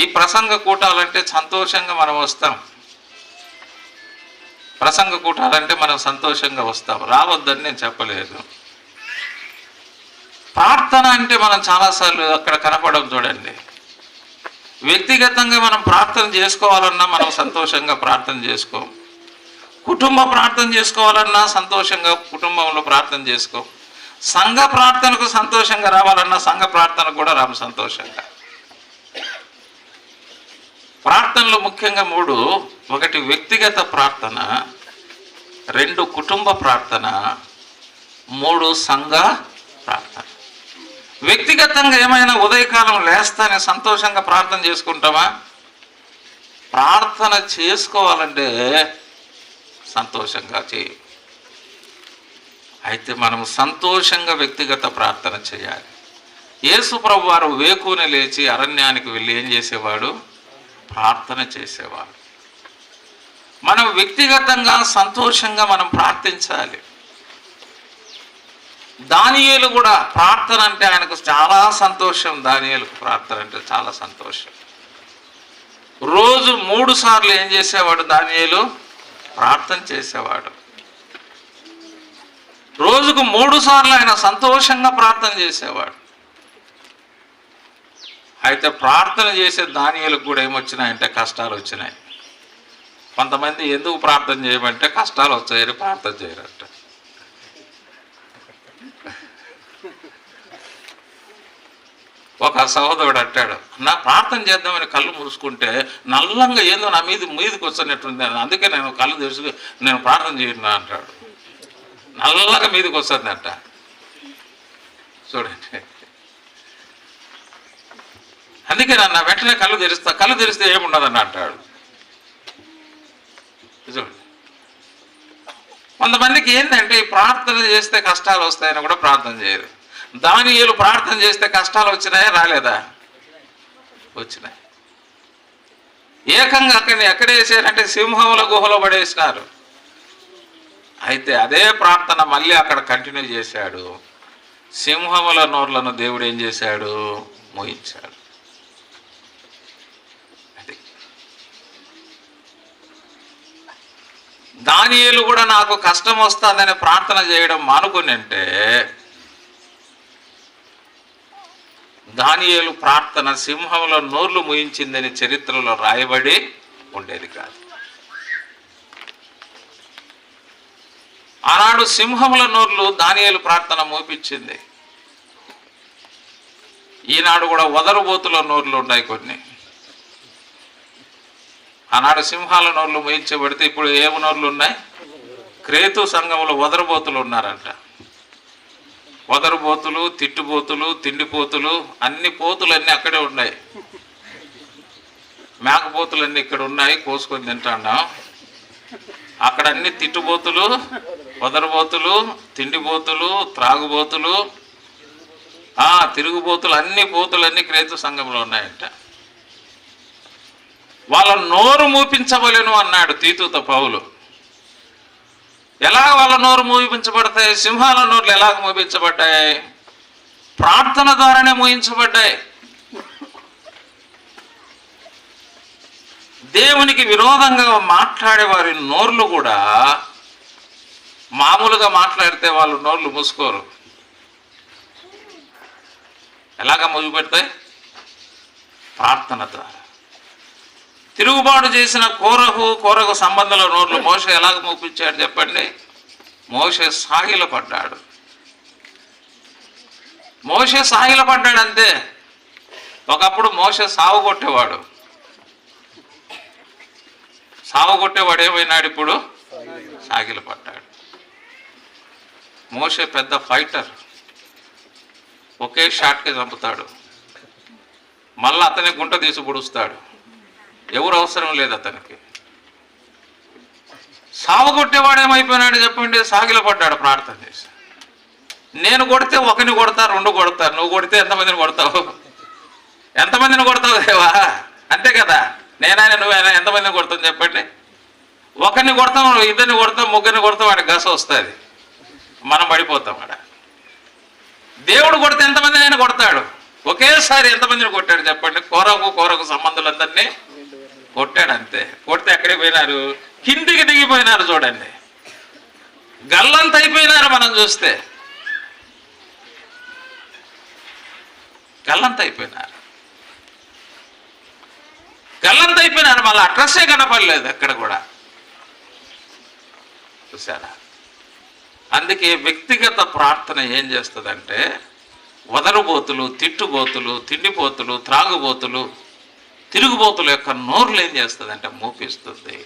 ఈ ప్రసంగ కూటాలంటే సంతోషంగా మనం వస్తాం. ప్రసంగ కూటాలంటే మనం సంతోషంగా వస్తాం, రావద్దని నేను చెప్పలేదు. ప్రార్థన అంటే మనం చాలాసార్లు అక్కడ కనపడం చూడండి. వ్యక్తిగతంగా మనం ప్రార్థన చేసుకోవాలన్నా మనం సంతోషంగా ప్రార్థన చేసుకోం. కుటుంబ ప్రార్థన చేసుకోవాలన్నా సంతోషంగా కుటుంబంలో ప్రార్థన చేసుకోం. సంఘ ప్రార్థనకు సంతోషంగా రావాలన్నా సంఘ ప్రార్థనకు కూడా రాము సంతోషంగా. ప్రార్థనలు ముఖ్యంగా 3: 1 వ్యక్తిగత ప్రార్థన, 2 కుటుంబ ప్రార్థన, 3 సంఘ ప్రార్థన. వ్యక్తిగతంగా ఏమైనా ఉదయకాలం లేస్తానే సంతోషంగా ప్రార్థన చేసుకుంటామా? ప్రార్థన చేసుకోవాలంటే సంతోషంగా చేయి. అయితే మనం సంతోషంగా వ్యక్తిగత ప్రార్థన చేయాలి. యేసు ప్రభు వారు వేకువనే లేచి అరణ్యానికి వెళ్ళి ఏం చేసేవాడు? ప్రార్థన చేసేవాడు. మనం వ్యక్తిగతంగా సంతోషంగా మనం ప్రార్థించాలి. దానియేలు కూడా ప్రార్థన అంటే ఆయనకు చాలా సంతోషం. దానియేలుకు ప్రార్థన అంటే చాలా సంతోషం. రోజు 3 సార్లు ఏం చేసేవాడు? దానియేలు ప్రార్థన చేసేవాడు. రోజుకు 3 సార్లు ఆయన సంతోషంగా ప్రార్థన చేసేవాడు. అయితే ప్రార్థన చేసే దానియేలుకు కూడా ఏమొచ్చినాయంటే కష్టాలు వచ్చినాయి. కొంతమంది ఎందుకు ప్రార్థన చేయమంటే కష్టాలు వచ్చాయని ప్రార్థన చేయరంట. ఒక సహోదరుడు అంటాడు, నా ప్రార్థన చేద్దామని కళ్ళు మూసుకుంటే నల్లంగా ఏందో నా మీదకి వస్తున్నట్టుంది, అందుకే నేను కళ్ళు తెరుచుకు నేను ప్రార్థన చేయను అంటాడు. నల్లగా మీదకి వస్తుందంట. చూడండి, అందుకే నన్ను వెంటనే కళ్ళు తెరిస్తే ఏముండదని అంటాడు. చూడండి, కొంతమందికి ఏంటంటే ఈ ప్రార్థన చేస్తే కష్టాలు వస్తాయని కూడా ప్రార్థన చేయరు. దానియేలు ప్రార్థన చేస్తే కష్టాలు వచ్చినాయా? రాలేదా? వచ్చినాయి. ఏకంగా ఎక్కడ వేసారంటే సింహముల గుహలో పడేసినారు. అయితే అదే ప్రార్థన మళ్ళీ అక్కడ కంటిన్యూ చేశాడు. సింహముల నోర్లను దేవుడు ఏం చేశాడు? మోయించాడు. అది దానియేలు కూడా నాకు కష్టం వస్తుందని ప్రార్థన చేయడం మానుకుని అంటే దానియేలు ప్రార్థన సింహముల నోర్లు మూయించిందని చరిత్రలో రాయబడి ఉండేది కాదు. ఆనాడు సింహముల నోర్లు దానియేలు ప్రార్థన మోపించింది. ఈనాడు కూడా వదరుబోతుల నోర్లు ఉన్నాయి కొన్ని. ఆనాడు సింహాల నోర్లు మోయించబడితే ఇప్పుడు ఏమి నోర్లు ఉన్నాయి? క్రేతు సంఘంలో వదరుబోతులు ఉన్నారంట. వదరుబోతులు, తిట్టుబోతులు, తిండిపోతులు, అన్ని పోతులన్నీ అక్కడే ఉన్నాయి. మేకపోతులన్నీ ఇక్కడ ఉన్నాయి, కోసుకొని తింటాన్నాం. అక్కడ అన్ని తిట్టుబోతులు, వదరుబోతులు, తిండిబోతులు, త్రాగుబోతులు, తిరుగుబోతులు, అన్ని పోతులన్నీ క్రేతు సంఘంలో ఉన్నాయంట. వాళ్ళ నోరు మూపించవలెను అన్నాడు తీతుతో పౌలు. ఎలా వాళ్ళ నోరు మూపించబడతాయి? సింహాల నోర్లు ఎలాగ మూపించబడ్డాయి? ప్రార్థన ద్వారానే మూయించబడ్డాయి. దేవునికి విరోధంగా మాట్లాడే వారి నోర్లు కూడా మామూలుగా మాట్లాడితే వాళ్ళు నోర్లు మూసుకోరు. ఎలాగ మూగిపెడతాయి? ప్రార్థన ద్వారా. తిరుగుబాటు చేసిన కోరహు సంబంధంలో నోర్లు మోషే ఎలాగ మూపించాడు చెప్పండి? మోషే సాగిలపడ్డాడు. మోషే సాగిలపడ్డాడు అంతే. ఒకప్పుడు మోషే సాగు కొట్టేవాడు. ఏమైనాడు? ఇప్పుడు సాగిలపడ్డాడు. మోషే పెద్ద ఫైటర్. ఒకే షాట్కి చంపుతాడు. మళ్ళీ అతని గుంట తీసి పొడుస్తాడు. ఎవరు అవసరం లేదు అతనికి. సావగొట్టేవాడు ఏమైపోయినాడు చెప్పండి? సాగిలపడ్డాడు ప్రార్థన చేసి. నేను కొడితే ఒకరిని కొడతా, రెండు కొడతారు. నువ్వు కొడితే ఎంతమందిని కొడతావు? ఎంతమందిని కొడతావు దేవా? అంతే కదా. నేనైనా నువ్వైనా ఎంతమందిని కొడతావు చెప్పండి? ఒకరిని కొడతాం, ఇద్దరిని కొడతాం, ముగ్గురిని కొడతాం, వాడికి గస వస్తుంది, మనం పడిపోతాం. వాడ దేవుడు కొడితే ఎంతమందిని ఆయన కొడతాడు? ఒకేసారి ఎంతమందిని కొట్టాడు చెప్పండి? కోరకు సంబంధులందరినీ కొట్టాడు అంతే. కొడితే ఎక్కడికి పోయినారు? కిందికి దిగిపోయినారు. చూడండి, గల్లంత అయిపోయినారు. మనం చూస్తే గల్లంత అయిపోయినారు. మళ్ళీ అడ్రస్సే కనపడలేదు ఎక్కడ కూడా. చూసారా? అందుకే వ్యక్తిగత ప్రార్థన ఏం చేస్తుందంటే, వదరుబోతులు, తిట్టుబోతులు, తిండిపోతులు, త్రాగుబోతులు, తిరుగుబోతుల యొక్క నోర్లు ఏం చేస్తుందంటే మూపిస్తుంది.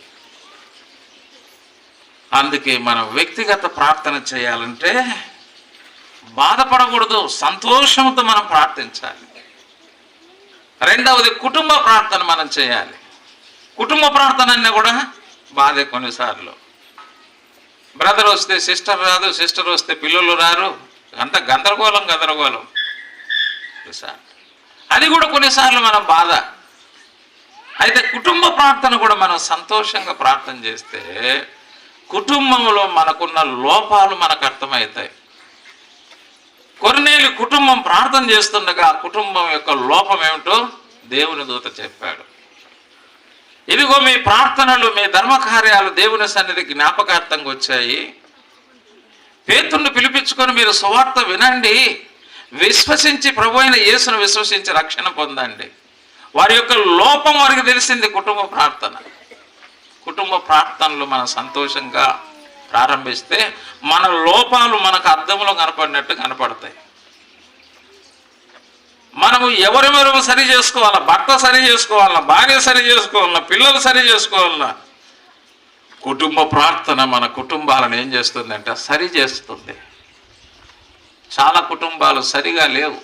అందుకే మనం వ్యక్తిగత ప్రార్థన చేయాలంటే బాధపడకూడదు, సంతోషంతో మనం ప్రార్థించాలి. రెండవది కుటుంబ ప్రార్థన మనం చేయాలి. కుటుంబ ప్రార్థన అన్నా కూడా బాధే కొన్నిసార్లు. బ్రదర్ వస్తే సిస్టర్ రాదు, సిస్టర్ వస్తే పిల్లలు రారు, అంత గందరగోళం. అది కూడా కొన్నిసార్లు మనం బాధ. అయితే కుటుంబ ప్రార్థన కూడా మనం సంతోషంగా ప్రార్థన చేస్తే కుటుంబంలో మనకున్న లోపాలు మనకు అర్థమవుతాయి. కొన్నేళ్ళు కుటుంబం ప్రార్థన చేస్తుండగా ఆ కుటుంబం యొక్క లోపం ఏమిటో దేవుని దూత చెప్పాడు. ఇదిగో మీ ప్రార్థనలు, మీ ధర్మకార్యాలు దేవుని సన్నిధి జ్ఞాపకార్థంగా వచ్చాయి. పేతురును పిలిపించుకొని మీరు సువార్త వినండి, విశ్వసించి ప్రభు అయిన యేసును విశ్వసించి రక్షణ పొందండి. వారి యొక్క లోపం వారికి తెలిసింది. కుటుంబ ప్రార్థనలు మనం సంతోషంగా ప్రారంభిస్తే మన లోపాలు మనకు అద్దంలో కనపడినట్టు కనపడతాయి. మనము ఎవరెవరు సరి చేసుకోవాలా? భర్త సరి చేసుకోవాలన్నా, భార్య సరి చేసుకోవాలన్నా, పిల్లలు సరి చేసుకోవాలన్నా, కుటుంబ ప్రార్థన మన కుటుంబాలను ఏం చేస్తుందంటే సరి చేస్తుంది. చాలా కుటుంబాలు సరిగా లేవు.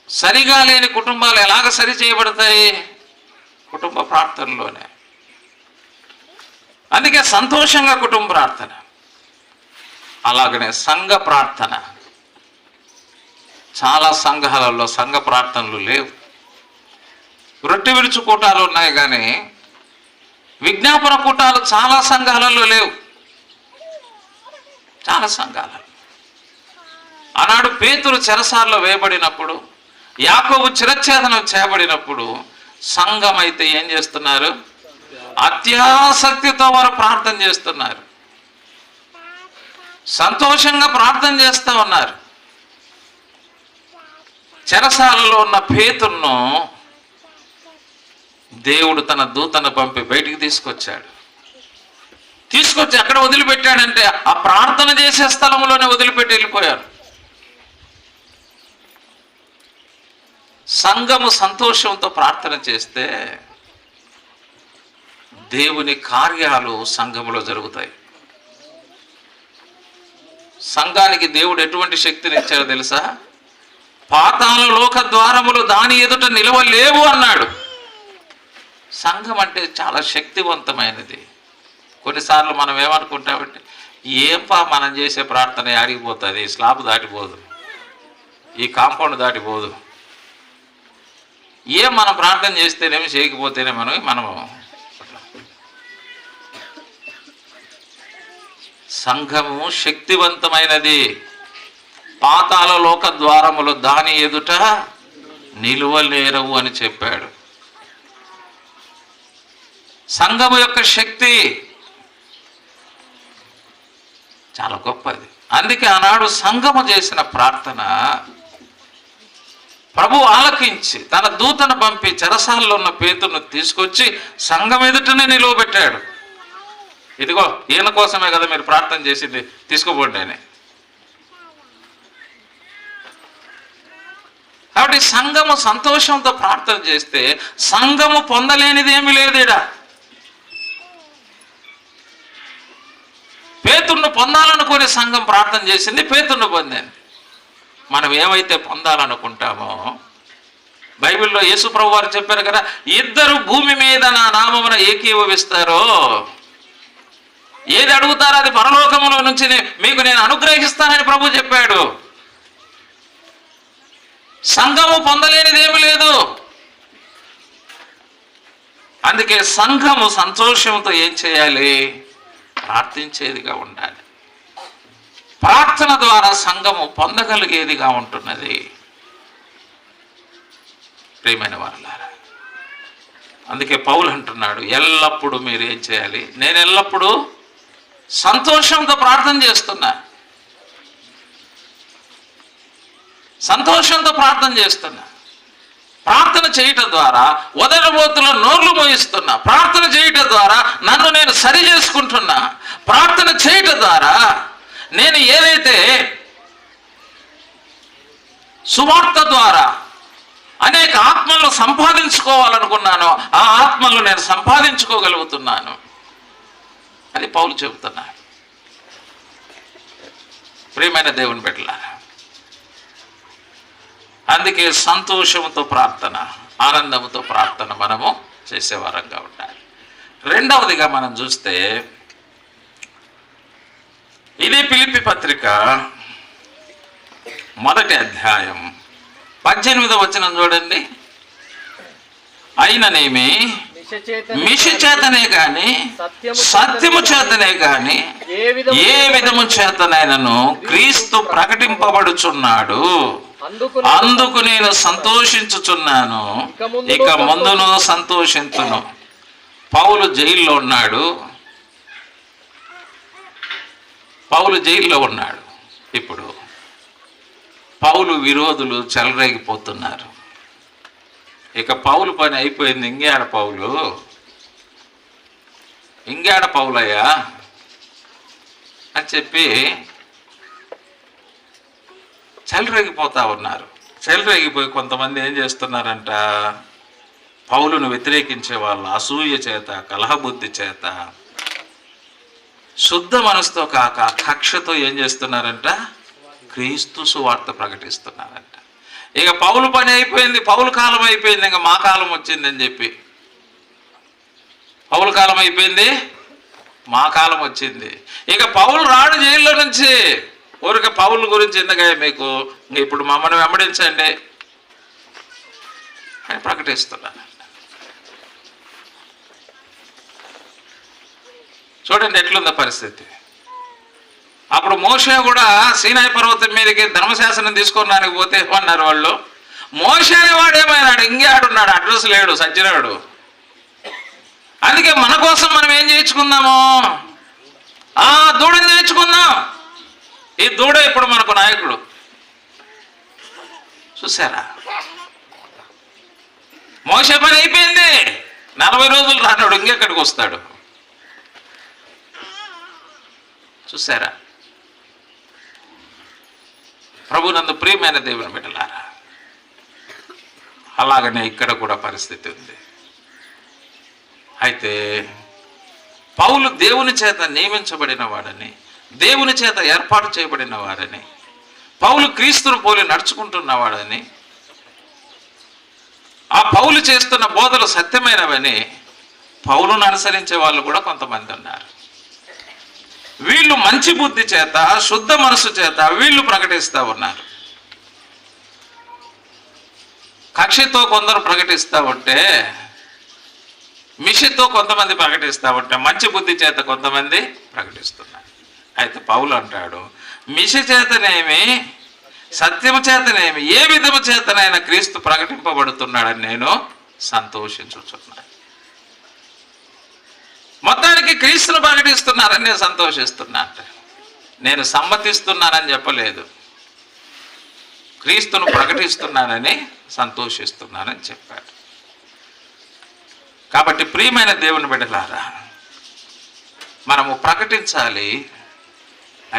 సరిగా లేని కుటుంబాలు ఎలాగ సరి చేయబడతాయి? కుటుంబ ప్రార్థనలోనే. అందుకే సంతోషంగా కుటుంబ ప్రార్థన. అలాగనే సంఘ ప్రార్థన. చాలా సంఘాలలో సంఘ ప్రార్థనలు లేవు. రొట్టె విరుచు కూటాలు ఉన్నాయి కానీ విజ్ఞాపన కూటాలు చాలా సంఘాలలో లేవు. చాలా సంఘాలలో. ఆనాడు పేతురు చెరసాల్లో వేయబడినప్పుడు, యాకోబు చిరచ్ఛేదనం చేయబడినప్పుడు సంఘం అయితే ఏం చేస్తున్నారు? అత్యాసక్తితో వారు ప్రార్థన చేస్తున్నారు. సంతోషంగా ప్రార్థన చేస్తూ ఉన్నారు. చెరసాలలో ఉన్న పేతురును దేవుడు తన దూతను పంపి బయటికి తీసుకొచ్చి అక్కడ వదిలిపెట్టాడంటే ఆ ప్రార్థన చేసే స్థలంలోనే వదిలిపెట్టి వెళ్ళిపోయారు. సంఘము సంతోషంతో ప్రార్థన చేస్తే దేవుని కార్యాలు సంఘములో జరుగుతాయి. సంఘానికి దేవుడు ఎటువంటి శక్తిని ఇచ్చారో తెలుసా? పాతాళ లోక ద్వారములు దాని ఎదుట నిలవలేవు అన్నాడు. సంఘం అంటే చాలా శక్తివంతమైనది. కొన్నిసార్లు మనం ఏమనుకుంటామంటే, మనం చేసే ప్రార్థన ఆడిపోతుంది, ఈ స్లాబ్ దాటిపోదు, ఈ కాంపౌండ్ దాటిపోదు, మనం ప్రార్థన చేస్తేనేమి చేయకపోతేనేమో మనము. సంఘము శక్తివంతమైనది. పాతాళ లోక ద్వారములు దాని ఎదుట నిలువలేరవు అని చెప్పాడు. సంఘము యొక్క శక్తి చాలా గొప్పది. అందుకే ఆనాడు సంఘము చేసిన ప్రార్థన ప్రభు ఆలకించి తన దూతను పంపి చెరసాలలో ఉన్న పేతురును తీసుకొచ్చి సంఘం ఎదుటనే నిలువబెట్టాడు. ఇదిగో ఈయన కోసమే కదా మీరు ప్రార్థన చేసింది, తీసుకోబోండి అని. కాబట్టి సంఘము సంతోషంతో ప్రార్థన చేస్తే సంఘము పొందలేనిది ఏమీ లేదు. ఈడ పేతురును పొందాలనుకునే సంఘం ప్రార్థన చేసింది, పేతురును పొందింది. మనం ఏమైతే పొందాలనుకుంటామో, బైబిల్లో యేసు ప్రభు వారు చెప్పారు కదా, ఇద్దరు భూమి మీద నా నామమున ఏకీభవిస్తారో, ఏది అడుగుతారో అది పరలోకములో నుంచి మీకు నేను అనుగ్రహిస్తానని ప్రభు చెప్పాడు. సంఘము పొందలేనిది ఏమి లేదు. అందుకే సంఘము సంతోషంతో ఏం చేయాలి? ప్రార్థించేదిగా ఉండాలి. ప్రార్థన ద్వారా సంఘము పొందగలిగేదిగా ఉంటున్నది. ప్రియమైన వారలారా, అందుకే పౌలు అంటున్నాడు, ఎల్లప్పుడూ మీరు ఏం చేయాలి? నేను ఎల్లప్పుడూ సంతోషంతో ప్రార్థన చేస్తున్నా, సంతోషంతో ప్రార్థన చేస్తున్నా. ప్రార్థన చేయటం ద్వారా వదలబోతుల నోర్లు మోయిస్తున్నా. ప్రార్థన చేయటం ద్వారా నన్ను నేను సరి చేసుకుంటున్నా. ప్రార్థన చేయటం ద్వారా నేను ఏదైతే సువార్త ద్వారా అనేక ఆత్మలను సంపాదించుకోవాలనుకున్నానో ఆ ఆత్మలను నేను సంపాదించుకోగలుగుతున్నాను అని పౌలు చెబుతున్నాడు. ప్రియమైన దేవుని బిడ్డలారా, అందుకే సంతోషంతో ప్రార్థన, ఆనందంతో ప్రార్థన మనము చేసేవారంగా ఉండాలి. రెండవదిగా మనం చూస్తే, ఇదే ఫిలిప్పీ పత్రిక 1వ అధ్యాయం 18వ వచనం చూడండి. అయిననేమి మిష చేతనే గాని సత్యము చేతనే గాని ఏ విధము చేతనైనను క్రీస్తు ప్రకటింపబడుచున్నాడు, అందుకు నేను సంతోషించుచున్నాను, ఇక ముందును సంతోషించును. పౌలు జైల్లో ఉన్నాడు. ఇప్పుడు పౌలు విరోధులు చెలరేగిపోతున్నారు. ఇక పౌలు పని అయిపోయింది. ఇంగాడ పౌలయ్యా అని చెప్పి చెలరేగిపోతా ఉన్నారు. చెలరేగిపోయి కొంతమంది ఏం చేస్తున్నారంట, పౌలును వ్యతిరేకించే వాళ్ళు అసూయ చేత, కలహబుద్ధి చేత, శుద్ధ మనసుతో కాక కక్షతో ఏం చేస్తున్నారంట, క్రీస్తు సువార్త ప్రకటిస్తున్నారంట. ఇక పౌలు పని అయిపోయింది, పౌలు కాలం అయిపోయింది, ఇంకా మా కాలం వచ్చిందని చెప్పి, పౌలు కాలం అయిపోయింది, మా కాలం వచ్చింది. ఇక పౌలు రాడు జైల్లో నుంచి. ఊరికే పౌలు గురించి ఎందుకయ్యా మీకు, ఇప్పుడు మమ్మల్ని వెంబడించండి అని ప్రకటిస్తున్నాను. చూడండి ఎట్లుందో పరిస్థితి. అప్పుడు మోషే కూడా సీనాయి పర్వతం మీదకి ధర్మశాసనం తీసుకున్నానికి పోతే ఏమన్నారు వాళ్ళు, మోషే అనేవాడు ఏమైనాడు, ఇంకే ఆడున్నాడు, అడ్రస్ లేడు, సచ్చినాడు. అందుకే మన కోసం మనం ఏం చేయించుకుందాము, దూడని చేయించుకుందాం. ఈ దూడ ఇప్పుడు మనకు నాయకుడు. చూసారా, మోషే పని అయిపోయింది, 40 రోజులు రానాడు ఇంకెక్కడికి వస్తాడు? చూసారా? ప్రభునందు ప్రియమైన దేవుని బిడ్డలారా, అలాగనే ఇక్కడ కూడా పరిస్థితి ఉంది. అయితే పౌలు దేవుని చేత నియమించబడిన వాడని, దేవుని చేత ఏర్పాటు చేయబడిన వాడని, పౌలు క్రీస్తును పోలి నడుచుకుంటున్నవాడని, ఆ పౌలు చేస్తున్న బోధలు సత్యమైనవని పౌలును అనుసరించే వాళ్ళు కూడా కొంతమంది ఉన్నారు. వీళ్ళు మంచి బుద్ధి చేత, శుద్ధ మనసు చేత వీళ్ళు ప్రకటిస్తూ ఉన్నారు. కక్షతో కొందరు ప్రకటిస్తూ ఉంటే, మిషతో కొంతమంది ప్రకటిస్తూ ఉంటే, మంచి బుద్ధి చేత కొంతమంది ప్రకటిస్తున్నారు. అయితే పౌలు అంటాడు, మిష చేతనేమి సత్యము చేతనేమి ఏ విధము చేతనైనా క్రీస్తు ప్రకటింపబడుతున్నాడని నేను సంతోషించుచున్నాను. మొత్తానికి క్రీస్తును ప్రకటిస్తున్నారని నేను సంతోషిస్తున్నా. నేను సమ్మతిస్తున్నానని చెప్పలేదు, క్రీస్తును ప్రకటిస్తున్నానని సంతోషిస్తున్నానని చెప్పాడు. కాబట్టి ప్రియమైన దేవుని బిడ్డలారా, మనము ప్రకటించాలి.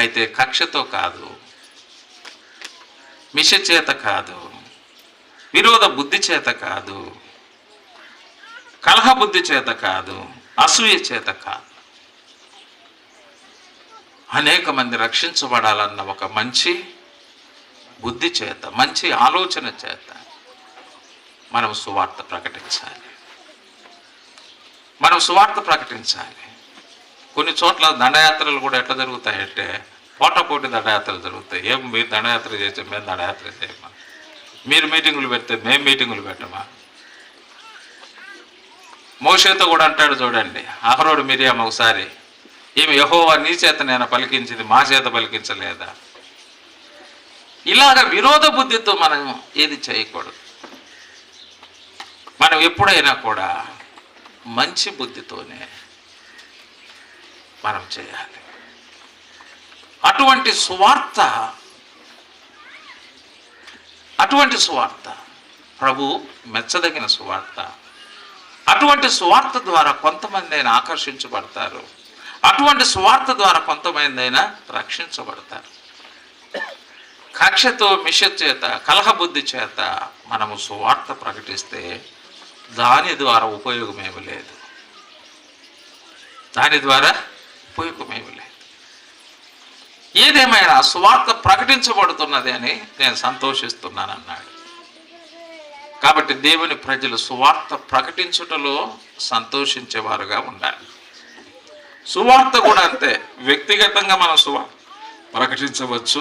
అయితే కక్షతో కాదు, మిష చేత కాదు, విరోధ బుద్ధి చేత కాదు, కలహ బుద్ధి చేత కాదు, అసూయ చేత కాదు. అనేక మంది రక్షించబడాలన్న ఒక మంచి బుద్ధి చేత, మంచి ఆలోచన చేత మనం సువార్త ప్రకటించాలి. మనం సువార్త ప్రకటించాలి. కొన్ని చోట్ల దండయాత్రలు కూడా ఎట్లా జరుగుతాయంటే, పోటాపోటీ దండయాత్రలు జరుగుతాయి. ఏం మీరు దండయాత్ర చేస్తే మేము దండయాత్ర చేయమా, మీరు మీటింగులు పెడితే మేము మీటింగులు పెట్టమా? మోషేతో కూడా అంటాడు చూడండి, అహరోడు మిరియాం ఒకసారి, ఈమె యెహోవా నీ చేత నేను పలికించింది, మా చేత పలికించలేదా? ఇలాగ విరోధ బుద్ధితో మనం ఏది చేయకూడదు. మనం ఎప్పుడైనా కూడా మంచి బుద్ధితోనే మనం చేయాలి. అటువంటి సువార్త ప్రభు మెచ్చదగిన సువార్త. అటువంటి సువార్త ద్వారా కొంతమంది అయినా ఆకర్షించబడతారు. అటువంటి సువార్త ద్వారా కొంతమంది అయినా రక్షించబడతారు. కక్షతో, మిష చేత, కలహ బుద్ధి చేత మనము సువార్త ప్రకటిస్తే దాని ద్వారా ఉపయోగమేమి లేదు. దాని ద్వారా ఉపయోగమేమి లేదు. ఏదేమైనా సువార్త ప్రకటించబడుతున్నది అని నేను సంతోషిస్తున్నాను అన్నాడు. కాబట్టి దేవుని ప్రజలు సువార్త ప్రకటించుటలో సంతోషించేవారుగా ఉండాలి. సువార్త కూడా అంతే. వ్యక్తిగతంగా మనం సువార్త ప్రకటించవచ్చు,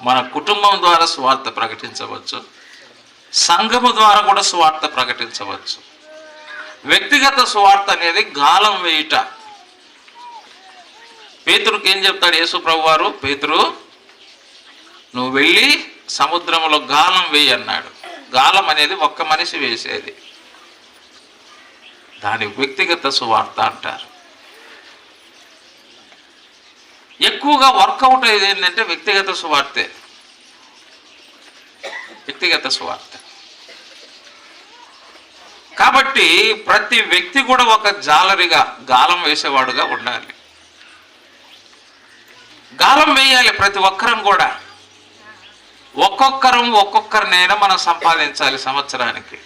మన కుటుంబం ద్వారా సువార్త ప్రకటించవచ్చు, సంఘము ద్వారా కూడా సువార్త ప్రకటించవచ్చు. వ్యక్తిగత సువార్త అనేది గాలం వేయుట. పేతురుకి ఏం చెప్తాడు యేసు ప్రభు వారు? పేతురు, నువ్వు వెళ్ళి సముద్రంలో గాలం వేయి అన్నాడు. గాలం అనేది ఒక్క మనిషి వేసేది, దాని వ్యక్తిగత సువార్త అంటారు. ఎక్కువగా వర్కౌట్ అయ్యేది ఏంటంటే వ్యక్తిగత సువార్తే. వ్యక్తిగత సువార్త. కాబట్టి ప్రతి వ్యక్తి కూడా ఒక జాలరిగా, గాలం వేసేవాడుగా ఉండాలి. గాలం వేయాలి ప్రతి ఒక్కరం కూడా. ఒక్కొక్కరినైనా మనం సంపాదించాలి. సంవత్సరానికి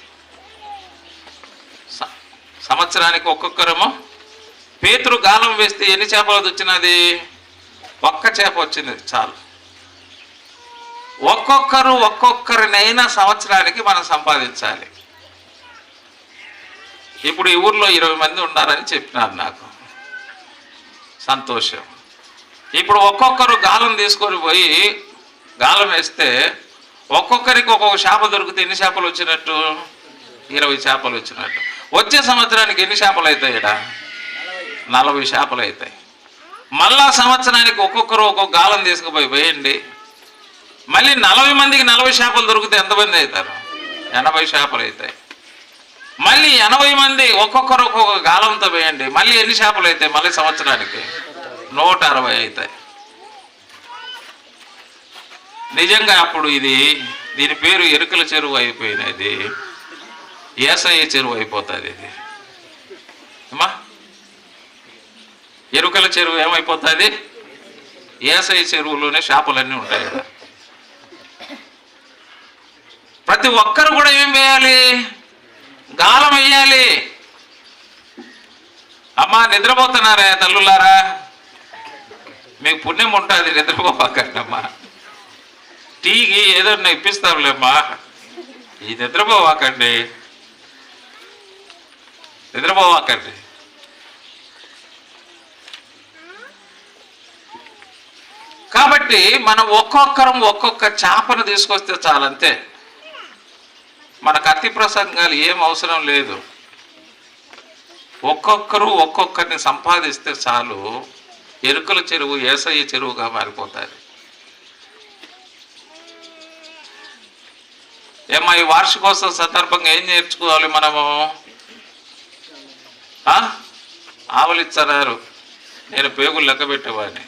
ఒక్కొక్కరము. పేతురు గాలం వేస్తే ఎన్ని చేపలు వచ్చినది? ఒక్క చేప వచ్చింది చాలు. ఒక్కొక్కరినైనా సంవత్సరానికి మనం సంపాదించాలి. ఇప్పుడు ఈ ఊర్లో 20 మంది ఉన్నారని చెప్పినారు నాకు, సంతోషం. ఇప్పుడు ఒక్కొక్కరు గాలం తీసుకొని పోయి గాలం వేస్తే ఒక్కొక్కరికి ఒక్కొక్క చేప దొరికితే ఎన్ని చేపలు వచ్చినట్టు? 20 చేపలు వచ్చినట్టు. వచ్చే సంవత్సరానికి ఎన్ని చేపలు అవుతాయి? 40 చేపలు అవుతాయి. మళ్ళా సంవత్సరానికి ఒక్కొక్కరు ఒక్కొక్క గాలం తీసుకుపోయి వేయండి. మళ్ళీ 40 మందికి 40 చేపలు దొరికితే ఎంతమంది అవుతారు? 80 చేపలు అవుతాయి. మళ్ళీ 80 మంది ఒక్కొక్కరు ఒక్కొక్క గాలంతో వేయండి. మళ్ళీ ఎన్ని చేపలు అవుతాయి? మళ్ళీ సంవత్సరానికి 160 అవుతాయి. నిజంగా అప్పుడు దీని పేరు ఎరుకల చెరువు అయిపోయినది. యేసయ్య చెరువు అయిపోతుంది ఇది అమ్మా. ఎరుకల చెరువు ఏమైపోతుంది? యేసయ్య చెరువులోనే చేపలన్నీ ఉంటాయి కదా. ప్రతి ఒక్కరు కూడా ఏం వేయాలి? గాలం వేయాలి. అమ్మా నిద్రపోతున్నారా తల్లులారా? మీకు పుణ్యం ఉంటుంది, నిద్రపోకండి అమ్మా. టీకి ఏదో ఇప్పిస్తాంలేమ్మా, ఈ నిద్రపోవాకండి, నిద్రపోవాకండి. కాబట్టి మనం ఒక్కొక్కరం ఒక్కొక్క చేపను తీసుకొస్తే చాలంతే. మనకు అతి ప్రసంగాలు ఏం అవసరం లేదు. ఒక్కొక్కరు ఒక్కొక్కరిని సంపాదిస్తే చాలు, ఎరుకల చెరువు యేసయ్య చెరువుగా మారిపోతుంది. ఏమ్మా, ఈ వార్షికోత్సవ సందర్భంగా ఏం నేర్చుకోవాలి మనము? ఆవలిచ్చరారు, నేను పేగులు లెక్క పెట్టేవాడిని.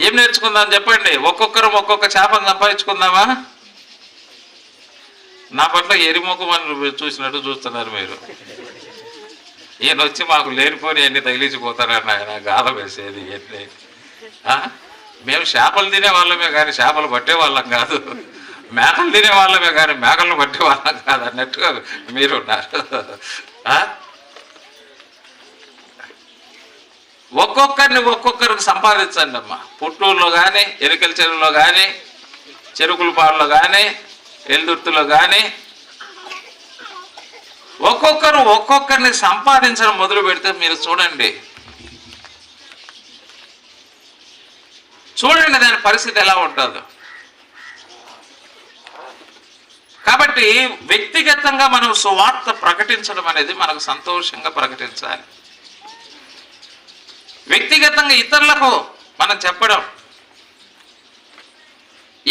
ఏం నేర్చుకుందాం చెప్పండి? ఒక్కొక్కరం ఒక్కొక్క చేపను సంపాదించుకుందామా? నా పట్ల ఎరిమొక్క మనం చూసినట్టు చూస్తున్నారు మీరు. ఈయన వచ్చి మాకు లేనిపోని ఎన్ని తగిలించిపోతారని ఆయన గాథ వేసేది ఎన్ని. మేము చేపలు తినే వాళ్ళమే కానీ చేపలు పట్టే వాళ్ళం కాదు, మేకలు తినే వాళ్ళమే కానీ మేకలను పట్టే వాళ్ళం కాదు అన్నట్టుగా మీరు ఉన్నారు. ఒక్కొక్కరిని ఒక్కొక్కరికి సంపాదించండి అమ్మా. పుట్టూరులో కానీ, ఎరుకల చెరువులో కానీ, చెరుకులపాడులో కానీ, ఎల్దుర్తిలో కానీ ఒక్కొక్కరు ఒక్కొక్కరిని సంపాదించడం మొదలు పెడితే మీరు చూడండి దాని పరిస్థితి ఎలా ఉంటుందో. కాబట్టి వ్యక్తిగతంగా మనం సువార్త ప్రకటించడం అనేది మనకు సంతోషంగా ప్రకటించాలి. వ్యక్తిగతంగా ఇతరులకు మనం చెప్పడం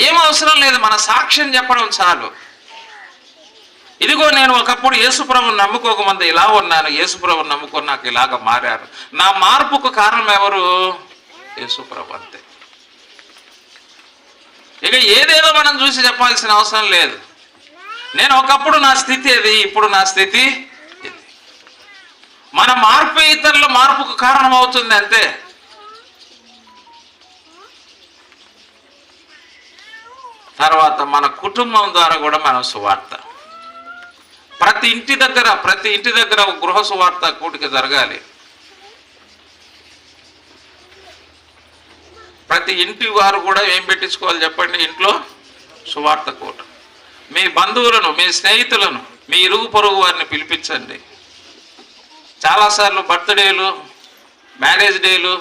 ఏం అవసరం లేదు, మన సాక్ష్యం చెప్పడం చాలు. ఇదిగో నేను ఒకప్పుడు యేసుప్రభుని నమ్ముకోకముందు ఇలా ఉన్నాను, యేసుప్రభుని నమ్ముకొని నాకు ఇలాగ మారారు. నా మార్పుకు కారణం ఎవరు? యేసుప్రభు. అంతే. ఇక ఏదేదో మనం చూసి చెప్పాల్సిన అవసరం లేదు. నేను ఒకప్పుడు నా స్థితి ఇది, ఇప్పుడు నా స్థితి ఇది. మన మార్పు ఇతరుల మార్పుకు కారణం అవుతుంది అంతే. తర్వాత మన కుటుంబం ద్వారా కూడా మనం సువార్త ప్రతి ఇంటి దగ్గర గృహ సువార్త కూడిక జరగాలి. ప్రతి ఇంటి వారు కూడా ఏం పెట్టించుకోవాలి చెప్పండి? ఇంట్లో సువార్త కూట. మీ బంధువులను, మీ స్నేహితులను, మీ ఇరుగు పొరుగు వారిని పిలిపించండి. చాలాసార్లు బర్త్డేలు, మ్యారేజ్ డేలు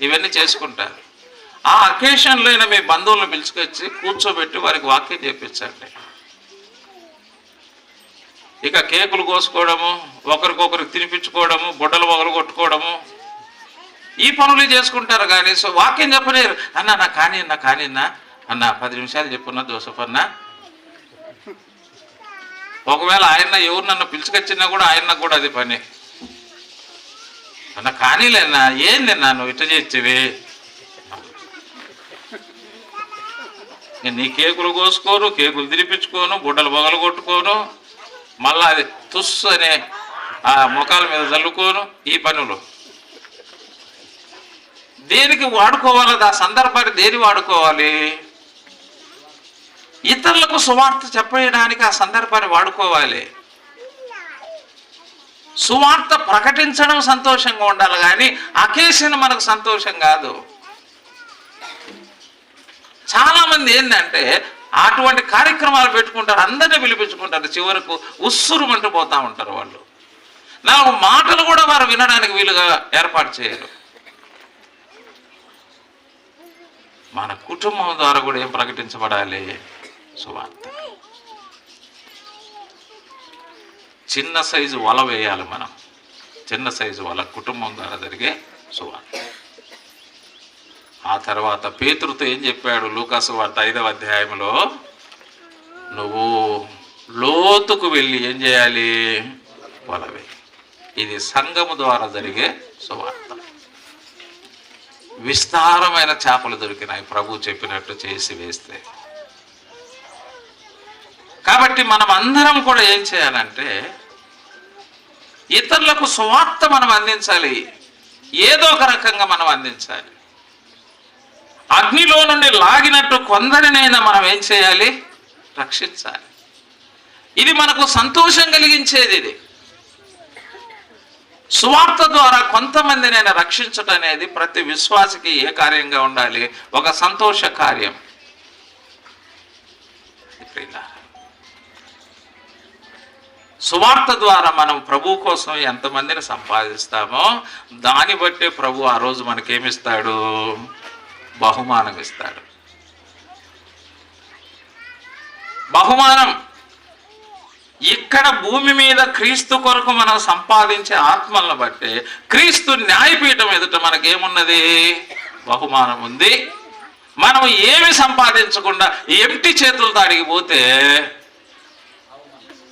ఇవన్నీ చేసుకుంటారు. ఆ అకేషన్లో అయినా మీ బంధువులను పిలుచుకొచ్చి కూర్చోబెట్టి వారికి వాక్యం చేపించండి. ఇక కేకులు కోసుకోవడము, ఒకరికొకరికి తినిపించుకోవడము, బుడ్డలు కొట్టుకోవడము, ఈ పనులు చేసుకుంటారు. కానీ సో వాక్యం చెప్పలేరు. అన్న నా కానీ అన్న 10 నిమిషాలు చెప్పున్నా జోసఫ్ అన్న. ఒకవేళ ఆయన ఎవరినన్నా పిలుచుకొచ్చినా కూడా ఆయనకు కూడా అది పని. అన్న కానీలేనా, ఏందన్నా నువ్వు ఇట్ట చేసేవి? నీ కేకులు కోసుకోను, కేకులు తినిపించుకోను, బుడ్డలు కొట్టుకోను, మళ్ళా అది తుస్సు అనే ఆ ముఖాల మీద చల్లుకోను. ఈ పనులు దేనికి వాడుకోవాలి? ఆ సందర్భాన్ని దేని వాడుకోవాలి? ఇతరులకు సువార్త చెప్పడానికి ఆ సందర్భాన్ని వాడుకోవాలి. సువార్త ప్రకటించడం సంతోషంగా ఉండాలి కానీ అకేషన్ మనకు సంతోషం కాదు. చాలా మంది ఏంటంటే అటువంటి కార్యక్రమాలు పెట్టుకుంటారు, అందరినీ పిలిపించుకుంటారు, చివరకు ఉస్సురుమంటూ పోతా ఉంటారు. వాళ్ళు నాకు మాటలు కూడా వారు వినడానికి వీలుగా ఏర్పాటు చేయరు. మన కుటుంబం ద్వారా కూడా ఏం ప్రకటించబడాలి? సువార్త. చిన్న సైజు వల వేయాలి మనం. చిన్న సైజు వల కుటుంబం ద్వారా జరిగే సువార్త. ఆ తర్వాత పేతురుతో ఏం చెప్పాడు? లూకాసు వార్త 5వ అధ్యాయంలో నువ్వు లోతుకు వెళ్ళి ఏం చేయాలి? వల వేయి. ఇది సంఘము ద్వారా జరిగే సువార్త. విస్తారమైన చేపలు దొరికినాయి ప్రభు చెప్పినట్టు చేసి వేస్తే. కాబట్టి మనం అందరం కూడా ఏం చేయాలంటే ఇతరులకు సువార్త మనం అందించాలి. ఏదో ఒక రకంగా మనం అందించాలి. అగ్నిలో నుండి లాగినట్టు కొందరినైనా మనం ఏం చేయాలి? రక్షించాలి. ఇది మనకు సంతోషం కలిగించేది. ఇది సువార్త ద్వారా కొంతమందినైనా రక్షించటం అనేది ప్రతి విశ్వాసికి ఏ కార్యంగా ఉండాలి? ఒక సంతోష కార్యం. సువార్త ద్వారా మనం ప్రభు కోసం ఎంతమందిని సంపాదిస్తామో దాన్ని బట్టే ప్రభు ఆ రోజు మనకేమిస్తాడు? బహుమానం ఇస్తాడు. బహుమానం ఇక్కడ భూమి మీద క్రీస్తు కొరకు మనం సంపాదించే ఆత్మలను బట్టి క్రీస్తు న్యాయపీఠం ఎదుట మనకేమున్నది? బహుమానం ఉంది. మనం ఏమి సంపాదించకుండా ఎంటి చేతులతో అడిగిపోతే,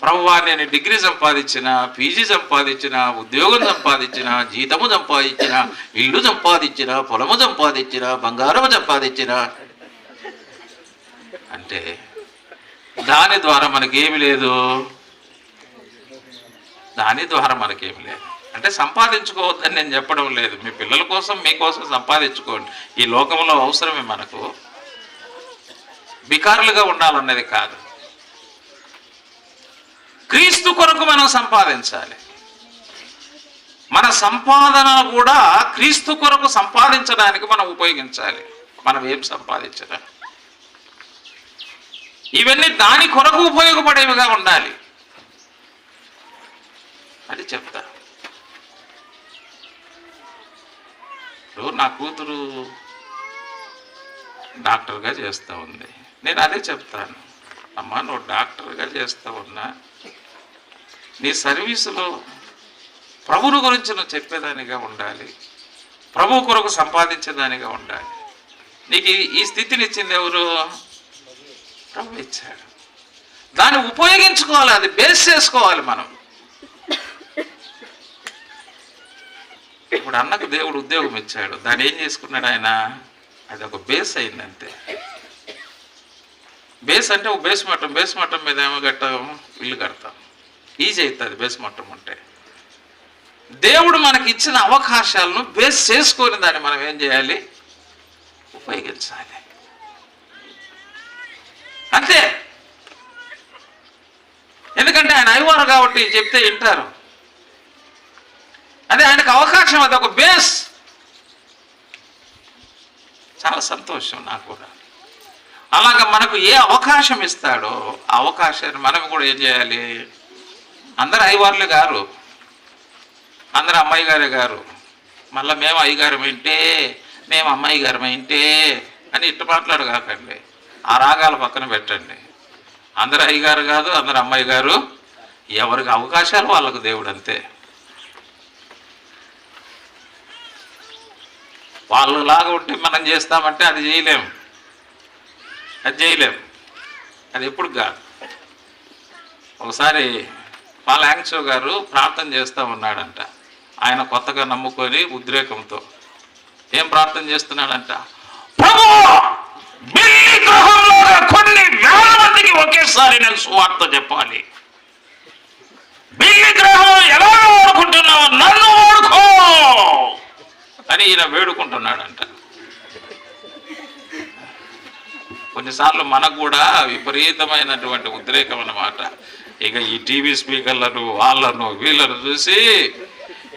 ప్రభువా నేను డిగ్రీ సంపాదించిన, పీజీ సంపాదించిన, ఉద్యోగం సంపాదించిన, జీతము సంపాదించిన, ఇల్లు సంపాదించిన, పొలము సంపాదించిన, బంగారము సంపాదించిన అంటే దాని ద్వారా మనకేమి లేదు. దాని ద్వారా మనకేమి లేదు. అంటే సంపాదించుకోవద్దని నేను చెప్పడం లేదు. మీ పిల్లల కోసం మీకోసం సంపాదించుకోండి. ఈ లోకంలో అవసరమే మనకు. బికారులుగా ఉండాలన్నది కాదు. క్రీస్తు కొరకు మనం సంపాదించాలి. మన సంపాదన కూడా క్రీస్తు కొరకు సంపాదించడానికి మనం ఉపయోగించాలి. మనం ఏం సంపాదించడం, ఇవన్నీ దాని కొరకు ఉపయోగపడేవిగా ఉండాలి. అది చెప్తా. నా కూతురు డాక్టర్గా చేస్తూ ఉంది. నేను అదే చెప్తాను, అమ్మా నువ్వు డాక్టర్గా చేస్తూ ఉన్నా నీ సర్వీసులో ప్రభువు గురించి నువ్వు చెప్పేదానిగా ఉండాలి. ప్రభు కొరకు సంపాదించేదానిగా ఉండాలి. నీకు ఈ స్థితిని ఇచ్చింది ఎవరు? ప్రభు ఇచ్చాడు. దాన్ని ఉపయోగించుకోవాలి. అది బేస్ చేసుకోవాలి మనం. ఇప్పుడు అన్నకు దేవుడు ఉద్యోగం ఇచ్చాడు. దాన్ని ఏం చేసుకున్నాడు ఆయన? అది ఒక బేస్ అయింది అంతే. బేస్ అంటే ఒక బేస్ మట్టం. బేస్ మట్టం మీద ఏమో కట్టాం? ఇల్లు కడతాం. ఈజీ అవుతుంది బేస్ మట్టం అంటే. దేవుడు మనకి ఇచ్చిన అవకాశాలను బేస్ చేసుకొని దాన్ని మనం ఏం చేయాలి? ఉపయోగించాలి అంతే. ఎందుకంటే ఆయన అయ్యవారు కాబట్టి చెప్తే వింటారు. అదే ఆయనకు అవకాశం, అది ఒక బేస్. చాలా సంతోషం నాకు కూడా. అలాగా మనకు ఏ అవకాశం ఇస్తాడో ఆ అవకాశాన్ని మనం కూడా ఏం చేయాలి? అందరు అయ్యవార్లే గారు, అందరు అమ్మాయి గారే గారు. మళ్ళీ మేము అయ్యగారం ఏంటే, మేము అమ్మాయి గారం ఏంటే అని ఇట్టు మాట్లాడు కాకండి. ఆ రాగాల పక్కన పెట్టండి. అందరు అయ్యగారు కాదు, అందరు అమ్మాయి గారు. ఎవరికి అవకాశాలు వాళ్ళకు దేవుడు అంతే. వాళ్ళలాగా ఉంటే మనం చేస్తామంటే అది చేయలేం. అది ఎప్పుడు కాదు. ఒకసారి పాల్ యాంగ్చో గారు ప్రార్థన చేస్తూ ఉన్నాడంట. ఆయన కొత్తగా నమ్ముకొని ఉద్రేకంతో ఏం ప్రార్థన చేస్తున్నాడంట? ప్రభు, బిల్లి గ్రహంలో కొన్ని వేల మందికి ఒకేసారి నేను సువార్త చెప్పాలి. బిల్లి గ్రహం ఎలా వాడుకుంటున్నావు, నన్ను వాడుకో అని ఈయన వేడుకుంటున్నాడంట. కొన్నిసార్లు మనకు కూడా విపరీతమైనటువంటి ఉద్రేకం అన్నమాట. ఇక ఈ టీవీ స్పీకర్లను వాళ్ళను వీళ్ళను చూసి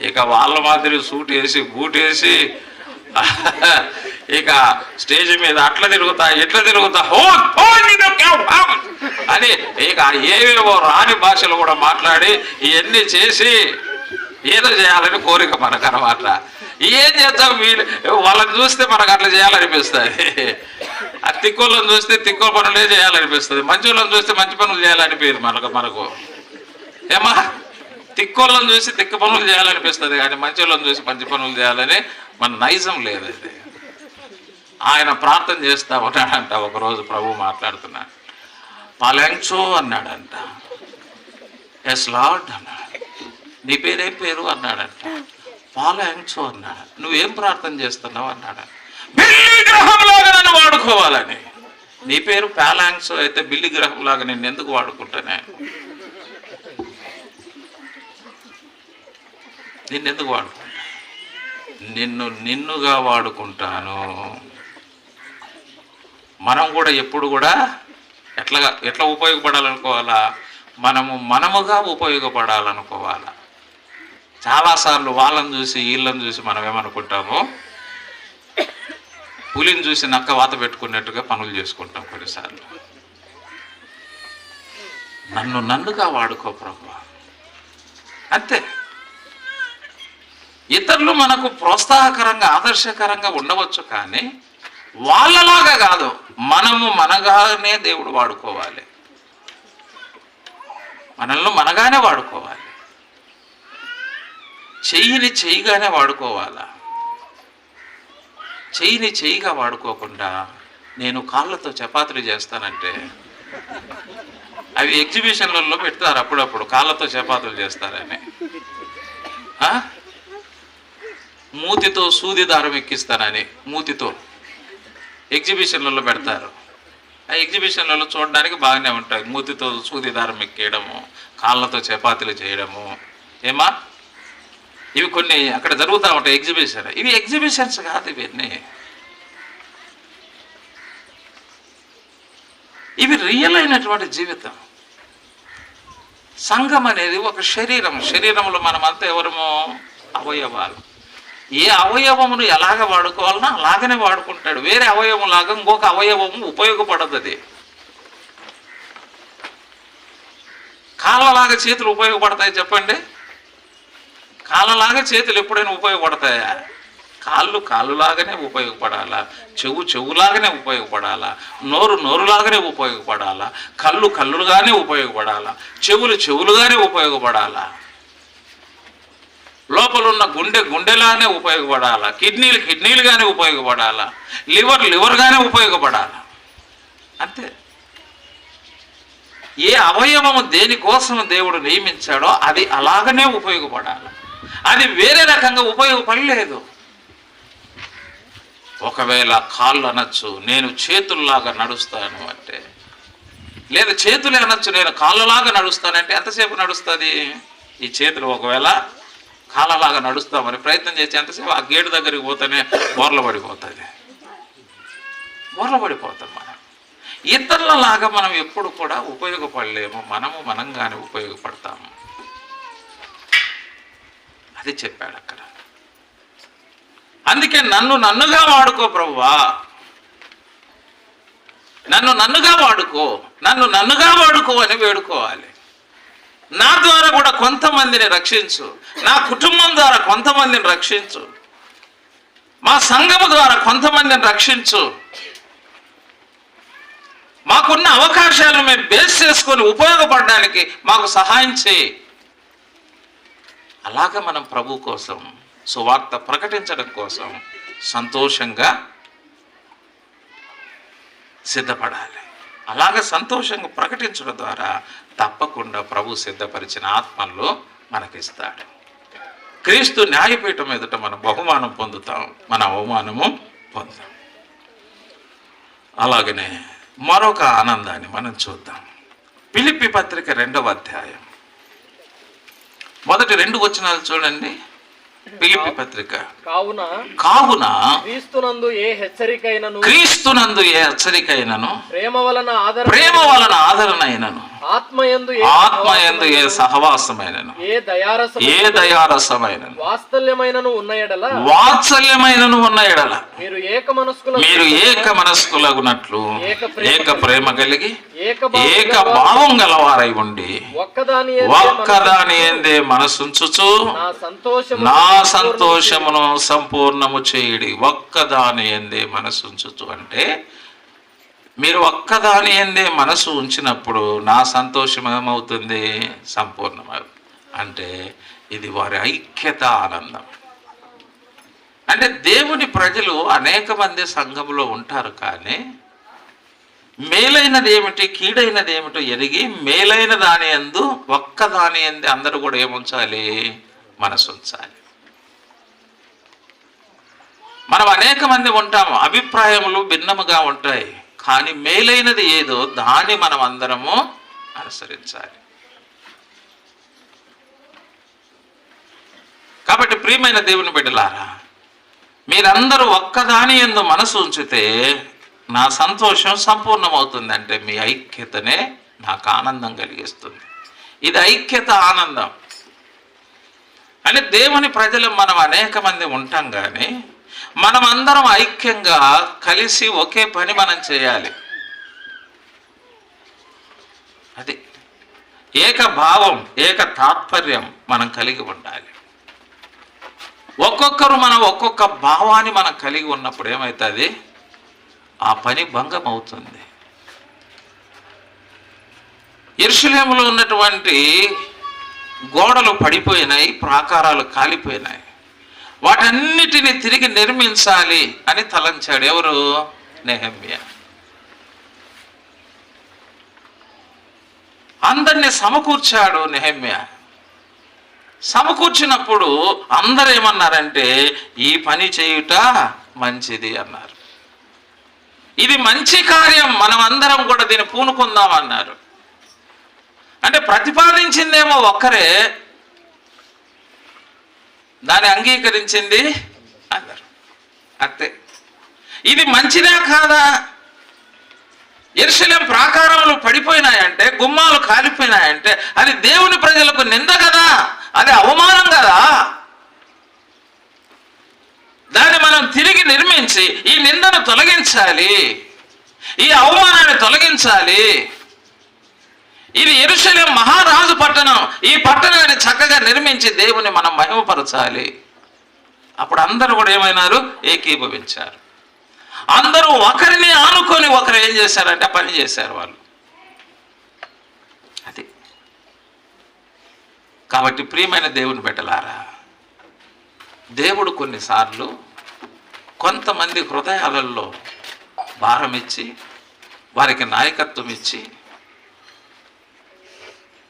ఇక వాళ్ళ మాదిరి సూట్ వేసి బూటేసి ఇక స్టేజ్ మీద అట్లా తిరుగుతా ఇట్లా తిరుగుతా అని ఇక ఏవేవో రాని భాషలు కూడా మాట్లాడి ఇవన్నీ చేసి ఏదో చేయాలని కోరిక మనకు అన్నమాట. ఏం చేద్దాం? వీళ్ళు వాళ్ళని చూస్తే మనకు అట్లా చేయాలనిపిస్తుంది. ఆ తిక్కోళ్ళని చూస్తే తిక్కో పనులే చేయాలనిపిస్తుంది. మంచి వాళ్ళని చూస్తే మంచి పనులు చేయాలనిపించదు మనకు. ఏమా, తిక్కోళ్ళని చూసి తిక్క పనులు చేయాలనిపిస్తుంది కానీ మంచి వాళ్ళని చూసి మంచి పనులు చేయాలని మన నైజం లేదు. అది ఆయన ప్రార్థన చేస్తా ఉన్నాడంట. ఒకరోజు ప్రభు మాట్లాడుతున్నాడు. పాల్ యాంగ్చో అన్నాడంట. ఎస్ లార్డ్ అన్నాడు. నీ పేరేం పేరు అన్నాడంట. పాల్ యాంగ్చో అన్నాడు. నువ్వేం ప్రార్థన చేస్తున్నావు అన్నాడు. బిల్లి గ్రహంలాగా నన్ను వాడుకోవాలని. నీ పేరు ఫాలాంక్స్ అయితే బిల్లి గ్రహం లాగా నేను ఎందుకు వాడుకుంటానే? నిన్నెందుకు వాడుకుంటా? నిన్నుగా వాడుకుంటాను. మనం కూడా ఎప్పుడు కూడా ఎట్లా ఉపయోగపడాలనుకోవాలా? మనముగా ఉపయోగపడాలనుకోవాలా. చాలాసార్లు వాళ్ళని చూసి వీళ్ళని చూసి మనం ఏమనుకుంటాము, పులిని చూసి నక్క వాత పెట్టుకున్నట్టుగా పనులు చేసుకుంటాం కొన్నిసార్లు. నన్నుగా వాడుకో ప్రభువా, అంతే. ఇతరులు మనకు ప్రోత్సాహకరంగా ఆదర్శకరంగా ఉండవచ్చు, కానీ వాళ్ళలాగా కాదు. మనగానే దేవుడు వాడుకోవాలి, మనగానే వాడుకోవాలి. చెయ్యిగానే వాడుకోవాలా. చెయ్యిగా వాడుకోకుండా నేను కాళ్ళతో చపాతీలు చేస్తానంటే, అవి ఎగ్జిబిషన్లలో పెడతారు అప్పుడప్పుడు, కాళ్ళతో చపాతీలు చేస్తారని. మూతితో సూది దారం ఎక్కిస్తానని మూతితో ఎగ్జిబిషన్లలో పెడతారు. ఆ ఎగ్జిబిషన్లలో చూడడానికి బాగానే ఉంటాయి. మూతితో సూది దారం ఎక్కేయడము, కాళ్ళతో చపాతీలు చేయడము. ఏమా, ఇవి కొన్ని అక్కడ జరుగుతూ ఉంటాయి ఎగ్జిబిషన్. ఇవి ఎగ్జిబిషన్స్ కాదు, ఇవి రియల్ అయినటువంటి జీవితం. సంఘం అనేది ఒక శరీరంలో మనమంతా ఎవరము అవయవాలు. ఏ అవయవమును ఎలాగ వాడుకోవాలన్నా అలాగనే వాడుకుంటాడు. వేరే అవయవం లాగా ఇంకొక అవయవము ఉపయోగపడదు. అది కాళ్ళలాగా చేతులు ఉపయోగపడతాయి చెప్పండి? కాళ్ళలాగా చేతులు ఎప్పుడైనా ఉపయోగపడతాయా? కాళ్ళులాగానే ఉపయోగపడాలా, చెవులాగానే ఉపయోగపడాలా, నోరులాగానే ఉపయోగపడాలా, కళ్ళుగానే ఉపయోగపడాలా, చెవులుగానే ఉపయోగపడాలా, లోపలున్న గుండెలానే ఉపయోగపడాలా, కిడ్నీలుగానే ఉపయోగపడాలా, లివర్గానే ఉపయోగపడాలా, అంతే. ఏ అవయవము దేనికోసం దేవుడు నియమించాడో అది అలాగనే ఉపయోగపడాలి. అది వేరే రకంగా ఉపయోగపడలేదు. ఒకవేళ కాళ్ళు అనొచ్చు, నేను చేతుల్లాగా నడుస్తాను అంటే, లేదా చేతులే అనొచ్చు, నేను కాళ్ళలాగా నడుస్తానంటే ఎంతసేపు నడుస్తుంది? ఈ చేతులు ఒకవేళ కాళ్ళలాగా నడుస్తామని ప్రయత్నం చేసి ఎంతసేపు ఆ గేటు దగ్గరికి పోతేనే బోర్ల పడిపోతాం మనం. ఇతరులలాగా మనం ఎప్పుడు కూడా ఉపయోగపడలేము. మనంగానే ఉపయోగపడతాము. అది చెప్పాడు అక్కడ. అందుకే నన్నుగా వాడుకో ప్రభువా, నన్నుగా వాడుకో అని వేడుకోవాలి. నా ద్వారా కూడా కొంతమందిని రక్షించు, నా కుటుంబం ద్వారా కొంతమందిని రక్షించు, మా సంఘము ద్వారా కొంతమందిని రక్షించు. మాకున్న అవకాశాలను మేము బేస్ చేసుకొని ఉపయోగపడడానికి మాకు సహాయం చేయి. అలాగ మనం ప్రభు కోసం సువార్త ప్రకటించడం కోసం సంతోషంగా సిద్ధపడాలి. అలాగ సంతోషంగా ప్రకటించడం ద్వారా తప్పకుండా ప్రభు సిద్ధపరిచిన ఆత్మల్లో మనకిస్తాడు. క్రీస్తు న్యాయపీఠం ఎదుట మనం బహుమానం పొందుతాం, మన అవమానము పొందుతాం. అలాగనే మరొక ఆనందాన్ని మనం చూద్దాం. ఫిలిప్పీ పత్రిక 2వ అధ్యాయం మొదటి 2 వచనాలు చూడండి. ఫిలిప్పీ పత్రిక. కావున క్రీస్తునందు ఏ హెచ్చరికైనను ప్రేమ వలన ఆదరణ అయినను ఆత్మయందు ఏ సహవాసమైనను ఏ దయారసమైనను వాత్సల్యమైనను ఉన్న ఎడల మీరు ఏక మనస్కులగునట్లు ఏక ప్రేమ కలిగి ఏక భావం గలవారై ఉండి ఒక్కదాని యందే మనసుంచుచు నా సంతోషమును సంపూర్ణము చేయుడి. ఒక్కదాని యందే మనసుంచుచు అంటే మీరు ఒక్కదాని యందే మనసు ఉంచినప్పుడు నా సంతోషం ఏమవుతుంది? సంపూర్ణమవుతుంది. అంటే ఇది వారి ఐక్యత, ఆనందం. అంటే దేవుని ప్రజలు అనేక మంది సంఘంలో ఉంటారు, కానీ మేలైనది ఏమిటి కీడైనది ఏమిటో ఎరిగి మేలైన దాని యందు ఒక్కదాని యందే అందరూ కూడా ఏముంచాలి? మనసు ఉంచాలి. మనం అనేక మంది ఉంటాము, అభిప్రాయములు భిన్నముగా ఉంటాయి, కానీ మేలైనది ఏదో దాన్ని మనం అందరము అనుసరించాలి. కాబట్టి ప్రియమైన దేవుని బిడ్డలారా, మీరందరూ ఒక్కదాని యందు మనసు ఉంచితే నా సంతోషం సంపూర్ణమవుతుంది. అంటే మీ ఐక్యతనే నాకు ఆనందం కలిగిస్తుంది. ఇది ఐక్యత, ఆనందం. అంటే దేవుని ప్రజలు మనం అనేక మంది ఉంటాం, కానీ మనం అందరం ఐక్యంగా కలిసి ఒకే పని మనం చేయాలి. అది ఏక భావం, ఏక తాత్పర్యం మనం కలిగి ఉండాలి. ఒక్కొక్కరు మనం ఒక్కొక్క భావాన్ని మనం కలిగి ఉన్నప్పుడు ఏమవుతుంది? ఆ పని భంగం అవుతుంది. యెరూషలేములో ఉన్నటువంటి గోడలు పడిపోయినాయి, ప్రాకారాలు కాలిపోయినాయి. వాటన్నిటిని తిరిగి నిర్మించాలి అని తలంచాడు. ఎవరు? నెహెమ్యా. అందరినీ సమకూర్చాడు నెహెమ్యా. సమకూర్చినప్పుడు అందరూ ఏమన్నారంటే, ఈ పని చేయుట మంచిది అన్నారు. ఇది మంచి కార్యం, మనం అందరం కూడా దీన్ని పూనుకుందాం అన్నారు. అంటే ప్రతిపాదించిందేమో ఒక్కరే, దాన్ని అంగీకరించింది అందరు. అంతే. ఇది మంచిదే కాదా? యెరూషలేము ప్రాకారములు పడిపోయినాయంటే, గుమ్మాలు కాలిపోయినాయంటే అది దేవుని ప్రజలకు నింద కదా, అది అవమానం కదా. దాన్ని మనం తిరిగి నిర్మించి ఈ నిందను తొలగించాలి, ఈ అవమానాన్ని తొలగించాలి. ఇది యెరూషలేము మహారాజు పట్టణం, ఈ పట్టణాన్ని చక్కగా నిర్మించి దేవుని మనం మహిమపరచాలి. అప్పుడు అందరూ కూడా ఏమైనారు? ఏకీభవించారు. అందరూ ఒకరిని ఆనుకొని ఒకరు ఏం చేశారంటే పని చేశారు వాళ్ళు. అది. కాబట్టి ప్రియమైన దేవుని బిడ్డలారా, దేవుడు కొన్నిసార్లు కొంతమంది హృదయాలలో భారం ఇచ్చి, వారికి నాయకత్వం ఇచ్చి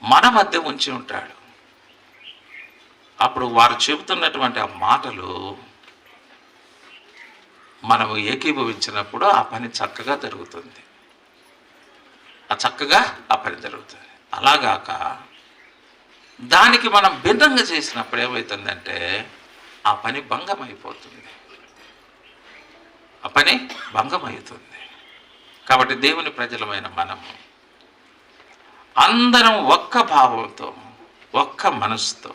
మన మధ్య ఉంచి ఉంటాడు. అప్పుడు వారు చెబుతున్నటువంటి ఆ మాటలు మనము ఏకీభవించినప్పుడు ఆ పని చక్కగా జరుగుతుంది. ఆ పని జరుగుతుంది. అలాగాక దానికి మనం భిన్నంగా చేసినప్పుడు ఏమవుతుందంటే ఆ పని భంగం అయిపోతుంది. ఆ పని భంగం అవుతుంది. కాబట్టి దేవుని ప్రజలమైన మనము అందరం ఒక్క భావంతో, ఒక్క మనసుతో,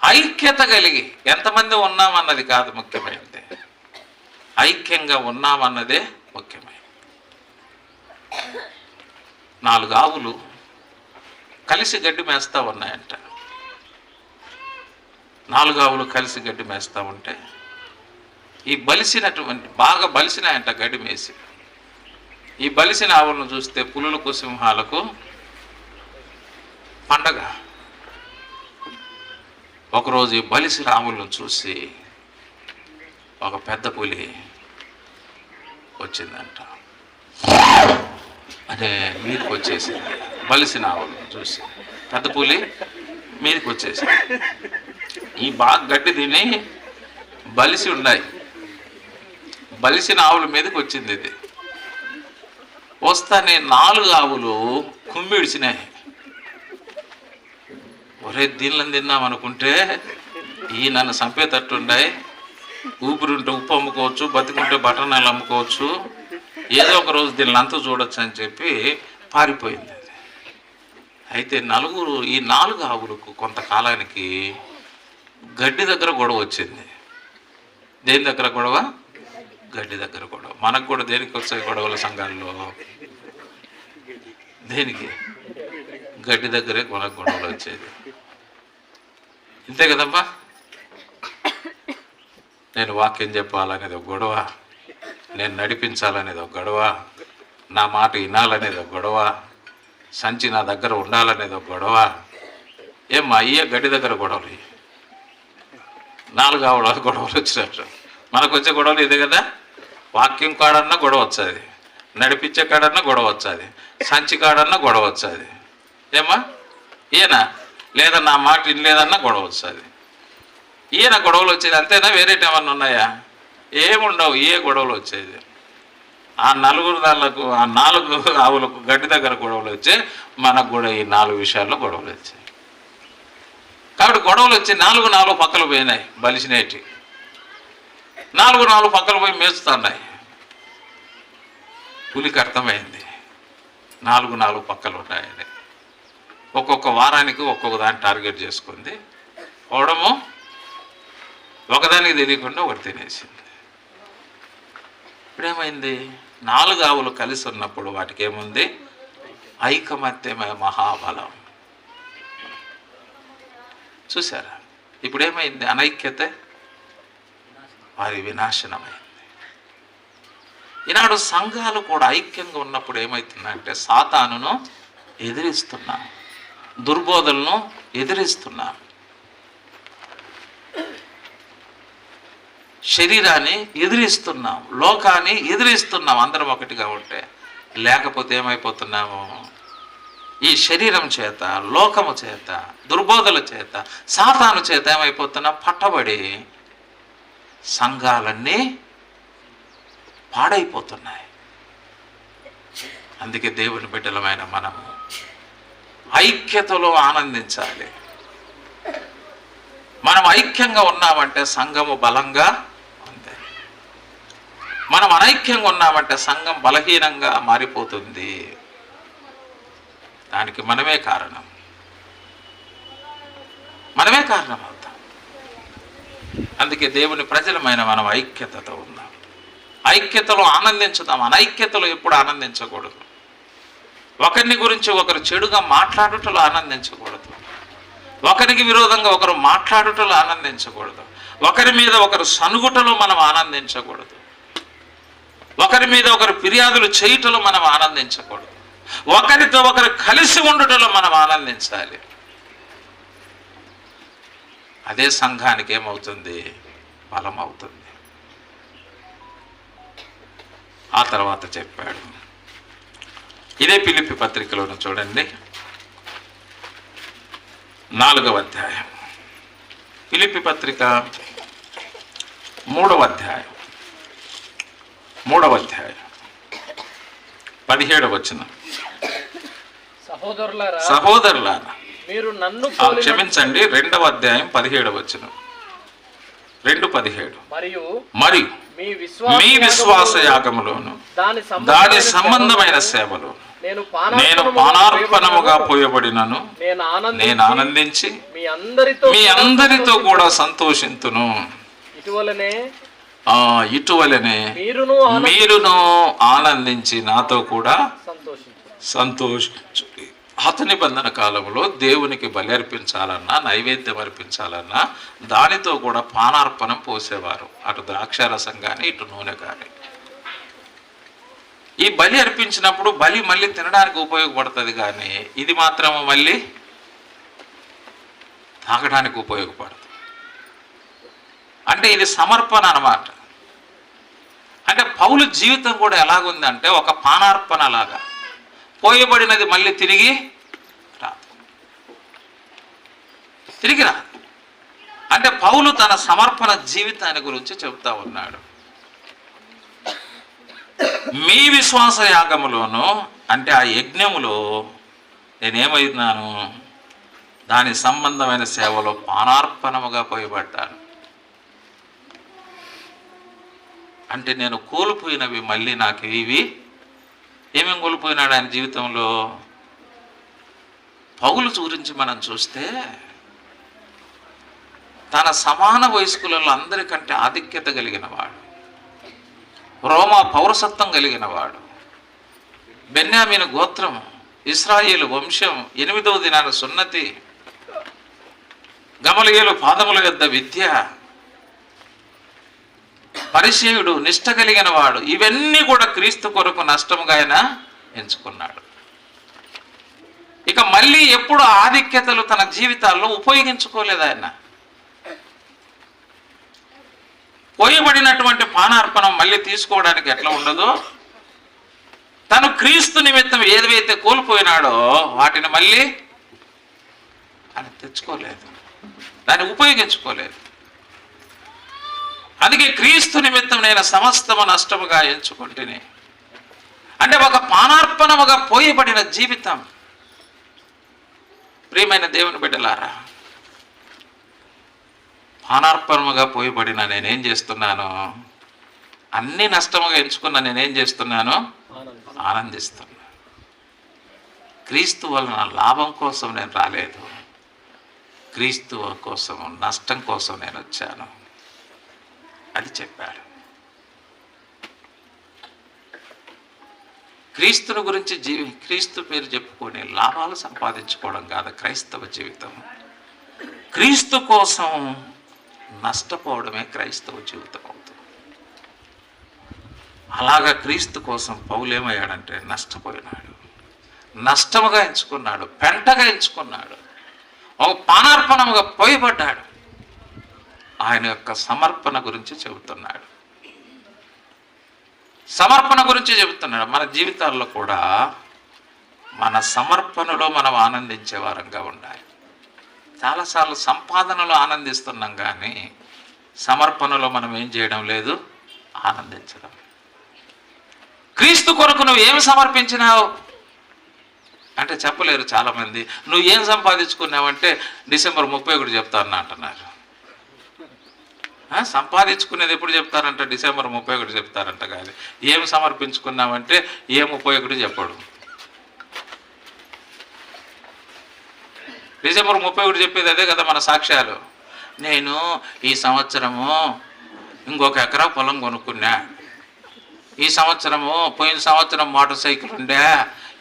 ఐక్యత కలిగి, ఎంతమంది ఉన్నామన్నది కాదు ముఖ్యమైనది, ఐక్యంగా ఉన్నామన్నదే ముఖ్యమైనది. 4 ఆవులు కలిసి గడ్డి మేస్తా ఉన్నాయంట. 4 ఆవులు కలిసి గడ్డి మేస్తా ఉంటే ఈ బలిసినటువంటి, బాగా బలిసినాయంట గడ్డి మేసి. ఈ బలిసిన ఆవులను చూస్తే పులులకు, సింహాలకు పండగ. ఒకరోజు ఈ బలిసిన ఆవులను చూసి ఒక పెద్ద పులి వచ్చిందంట. అంటే మీదకి వచ్చేసింది. బలిసిన ఆవులను చూసి పెద్ద పులి మీదకి వచ్చేసింది. ఈ బాగా గడ్డి తిని బలిసి ఉన్నాయి, బలిసిన ఆవుల మీదకి వచ్చింది. ఇది వస్తానే 4 ఆవులు కుమ్మిడిచినాయి. ఒరే దీనిని తిన్నామనుకుంటే ఈ నన్ను చంపేటట్టుండాయి, ఊపిరి ఉంటే ఉప్పు అమ్ముకోవచ్చు, బతికుంటే బఠానాలు అమ్ముకోవచ్చు, ఏదో ఒక రోజు దీన్ని అంతా చూడొచ్చు అని చెప్పి పారిపోయింది. అయితే ఈ 4 ఆవులకు కొంతకాలానికి గడ్డి దగ్గర గొడవ వచ్చింది. దేని దగ్గర గొడవ? గడ్డి దగ్గర గొడవ. మనకు కూడా దేనికి వచ్చాయి గొడవల సంఘాల్లో? దేనికి? గడ్డి దగ్గరే మనకు గొడవలు వచ్చేది. ఇంతే కదమ్మా. నేను వాక్యం చెప్పాలనేది ఒక గొడవ, నేను నడిపించాలనేది ఒక గొడవ, నా మాట వినాలనేది ఒక గొడవ, సంచి నా దగ్గర ఉండాలనేది ఒక గొడవ. ఏమ్మా అయ్యే గడ్డి దగ్గర గొడవలు, 4 ఆవుల గొడవలు వచ్చినట్టు. మనకు వచ్చే గొడవలు ఇదే కదా. వాక్యం కాడన్నా గొడవ వచ్చేది, నడిపించే కాడన్నా గొడవ వచ్చేది, సంచి కాడన్నా గొడవ వచ్చేది. ఏమ్మా ఈయన లేదా నా మాట వినలేదన్నా గొడవ వచ్చేది. ఈయన గొడవలు వచ్చేది అంతేనా? వేరేటి ఏమన్నా ఉన్నాయా? ఏముండవు. ఏ గొడవలు వచ్చేది. ఆ నలుగురు దాళ్ళకు, ఆ 4 ఆవులకు గడ్డి దగ్గర గొడవలు వచ్చాయి, మనకు కూడా ఈ 4 విషయాల్లో గొడవలు వచ్చాయి. కాబట్టి గొడవలు వచ్చి 4 పక్కలు పోయినాయి, బలిసినేటి 4 పక్కలు పోయి మేస్తున్నాయి. పులికి అర్థమైంది 4 పక్కలు ఉంటాయని. ఒక్కొక్క వారానికి ఒక్కొక్క దాన్ని టార్గెట్ చేసుకుంది. పోవడము ఒకదానికి తెలియకుండా ఒకటి తినేసింది. ఇప్పుడేమైంది? 4 ఆవులు కలిసి ఉన్నప్పుడు వాటికి ఏముంది? ఐకమత్యమే మహాబలం. చూసారా? ఇప్పుడేమైంది? అనైక్యత వారి వినాశనమైంది. ఈనాడు సంఘాలు కూడా ఐక్యంగా ఉన్నప్పుడు ఏమవుతుందంటే సాతానును ఎదిరిస్తున్నాం, దుర్బోధలను ఎదిరిస్తున్నాం, శరీరాన్ని ఎదిరిస్తున్నాం, లోకాన్ని ఎదిరిస్తున్నాం. అందరం ఒకటిగా ఉంటే. లేకపోతే ఏమైపోతున్నాము? ఈ శరీరం చేత, లోకము చేత, దుర్బోధల చేత, సాతాను చేత ఏమైపోతున్నాం? పట్టబడి సంఘాలన్నీ పాడైపోతున్నాయి. అందుకే దేవుని బిడ్డలమైన మనము ఐక్యతలో ఆనందించాలి. మనం ఐక్యంగా ఉన్నామంటే సంఘము బలంగా ఉంది. మనం అనైక్యంగా ఉన్నామంటే సంఘం బలహీనంగా మారిపోతుంది. దానికి మనమే కారణం. మనమే కారణం అవుతాం. అందుకే దేవుని ప్రజలమైన మనం ఐక్యతతో ఉందాం, ఐక్యతలో ఆనందించుదాం. అనైక్యతలో ఎప్పుడు ఆనందించకూడదు. ఒకరిని గురించి ఒకరు చెడుగా మాట్లాడుటలో ఆనందించకూడదు. ఒకరికి విరోధంగా ఒకరు మాట్లాడుటలో ఆనందించకూడదు. ఒకరి మీద ఒకరు సనుగుటలో మనం ఆనందించకూడదు. ఒకరి మీద ఒకరు ఫిర్యాదులు చేయుటలో మనం ఆనందించకూడదు. ఒకరితో ఒకరు కలిసి ఉండటంలో మనం ఆనందించాలి. అదే సంఘానికి ఏమవుతుంది? బలం అవుతుంది. ఆ తర్వాత చెప్పాడు, ఇదే ఫిలిప్పీ పత్రికలోను చూడండి, 4వ అధ్యాయం, ఫిలిప్పీ పత్రిక 3వ అధ్యాయం 17వ వచనం. సహోదరులారా మీరు నన్ను క్షమించండి, 2వ అధ్యాయం 17వ వచనం, 2:17. మరియు మీ విశ్వాస యాగములోను దాని సంబంధమైన సేవలు నేను పానార్పణముగా పోయబడినను నేను ఆనందించి మీ అందరితో కూడా సంతోషింతును. ఇటువలనే మీరును ఆనందించి నాతో కూడా సంతోషించు. హత నిబంధన కాలంలో దేవునికి బలి అర్పించాలన్నా, నైవేద్యం అర్పించాలన్నా దానితో కూడా పానార్పణం పోసేవారు. అటు ద్రాక్షారసం కానీ ఇటు నూనె కానీ. ఈ బలి అర్పించినప్పుడు బలి మళ్ళీ తినడానికి ఉపయోగపడుతుంది, కానీ ఇది మాత్రం మళ్ళీ తాగడానికి ఉపయోగపడుతుంది. అంటే ఇది సమర్పణ అన్నమాట. అంటే పౌలు జీవితం కూడా ఎలాగుందంటే ఒక పానార్పణ లాగా. పోయబడినది మళ్ళీ తిరిగి రాదు. అంటే పౌలు తన సమర్పణ జీవితాన్ని గురించి చెబుతా ఉన్నాడు. మీ విశ్వాస యాగములోను, అంటే ఆ యజ్ఞములో నేనేమైనాను? దాని సంబంధమైన సేవలో పానార్పణముగా పోయబడ్డాను. అంటే నేను కోల్పోయినవి మళ్ళీ నాకు ఇవి. ఏమేమి కోల్పోయినాడు ఆయన జీవితంలో? పౌలు గురించి మనం చూస్తే తన సమాన వయస్కులలో అందరికంటే ఆధిక్యత కలిగిన వాడు, రోమా పౌరసత్వం కలిగిన వాడు, బెన్యామీను గోత్రం, ఇశ్రాయేలు వంశం, 8వ దినాన సున్నతి, గమలియేలు పాదముల యొద్ద విద్య, పరిచయుడు, నిష్ట కలిగిన వాడు. ఇవన్నీ కూడా క్రీస్తు కొరకు నష్టముగా ఆయన ఎంచుకున్నాడు. ఇక మళ్ళీ ఎప్పుడు ఆధిక్యతలు తన జీవితాల్లో ఉపయోగించుకోలేదు ఆయన. పోయబడినటువంటి పానార్పణం మళ్ళీ తీసుకోవడానికి ఎట్లా ఉండదో, తను క్రీస్తు నిమిత్తం ఏదైతే కోల్పోయినాడో వాటిని మళ్ళీ ఆయన తెచ్చుకోలేదు, దాన్ని ఉపయోగించుకోలేదు. అందుకే క్రీస్తు నిమిత్తం నేను సమస్తము నష్టముగా ఎంచుకుంటుని పానార్పణముగా పోయబడిన జీవితం. ప్రియమైన దేవుని బిడ్డలారా, పానార్పణముగా పోయబడిన నేనేం చేస్తున్నాను? అన్ని నష్టముగా ఎంచుకున్న నేనేం చేస్తున్నాను? ఆనందిస్తున్నా. క్రీస్తు వలన లాభం కోసం నేను రాలేదు, క్రీస్తు కోసం నష్టం కోసం నేను వచ్చాను. అది చెప్పాడు. క్రీస్తుని గురించి క్రీస్తు పేరు చెప్పుకొని లాభాలు సంపాదించుకోవడం కాదు క్రైస్తవ జీవితం. క్రీస్తు కోసం నష్టపోవడమే క్రైస్తవ జీవితం అవుతుంది. అలాగా క్రీస్తు కోసం పౌలు ఏమయ్యాడంటే నష్టపోయినాడు, నష్టముగా ఎంచుకున్నాడు, పెంటగా ఎంచుకున్నాడు, ఒక పానార్పణముగా పోయబడ్డాడు. ఆయన యొక్క సమర్పణ గురించి చెబుతున్నాడు. సమర్పణ గురించి చెబుతున్నాడు. మన జీవితాల్లో కూడా మన సమర్పణలో మనం ఆనందించే వారంగా ఉండాలి. చాలాసార్లు సంపాదనలో ఆనందిస్తున్నాం, కానీ సమర్పణలో మనం ఏం చేయడం లేదు, ఆనందించడం. క్రీస్తు కొరకు నువ్వు ఏమి సమర్పించినావు అంటే చెప్పలేరు చాలామంది. నువ్వు ఏం సంపాదించుకున్నావంటే డిసెంబర్ 31 చెప్తాను అంటున్నారు. సంపాదించుకునేది ఎప్పుడు చెప్తారంట? డిసెంబర్ 31 చెప్తారంట. కానీ ఏమి సమర్పించుకున్నామంటే ఏ 31 చెప్పడు. డిసెంబర్ 31 చెప్పేది అదే కదా మన సాక్ష్యాలు. నేను ఈ సంవత్సరము ఇంకొక ఎకరా పొలం కొనుక్కున్నా, ఈ సంవత్సరము పోయిన సంవత్సరం మోటార్ సైకిల్ ఉండే,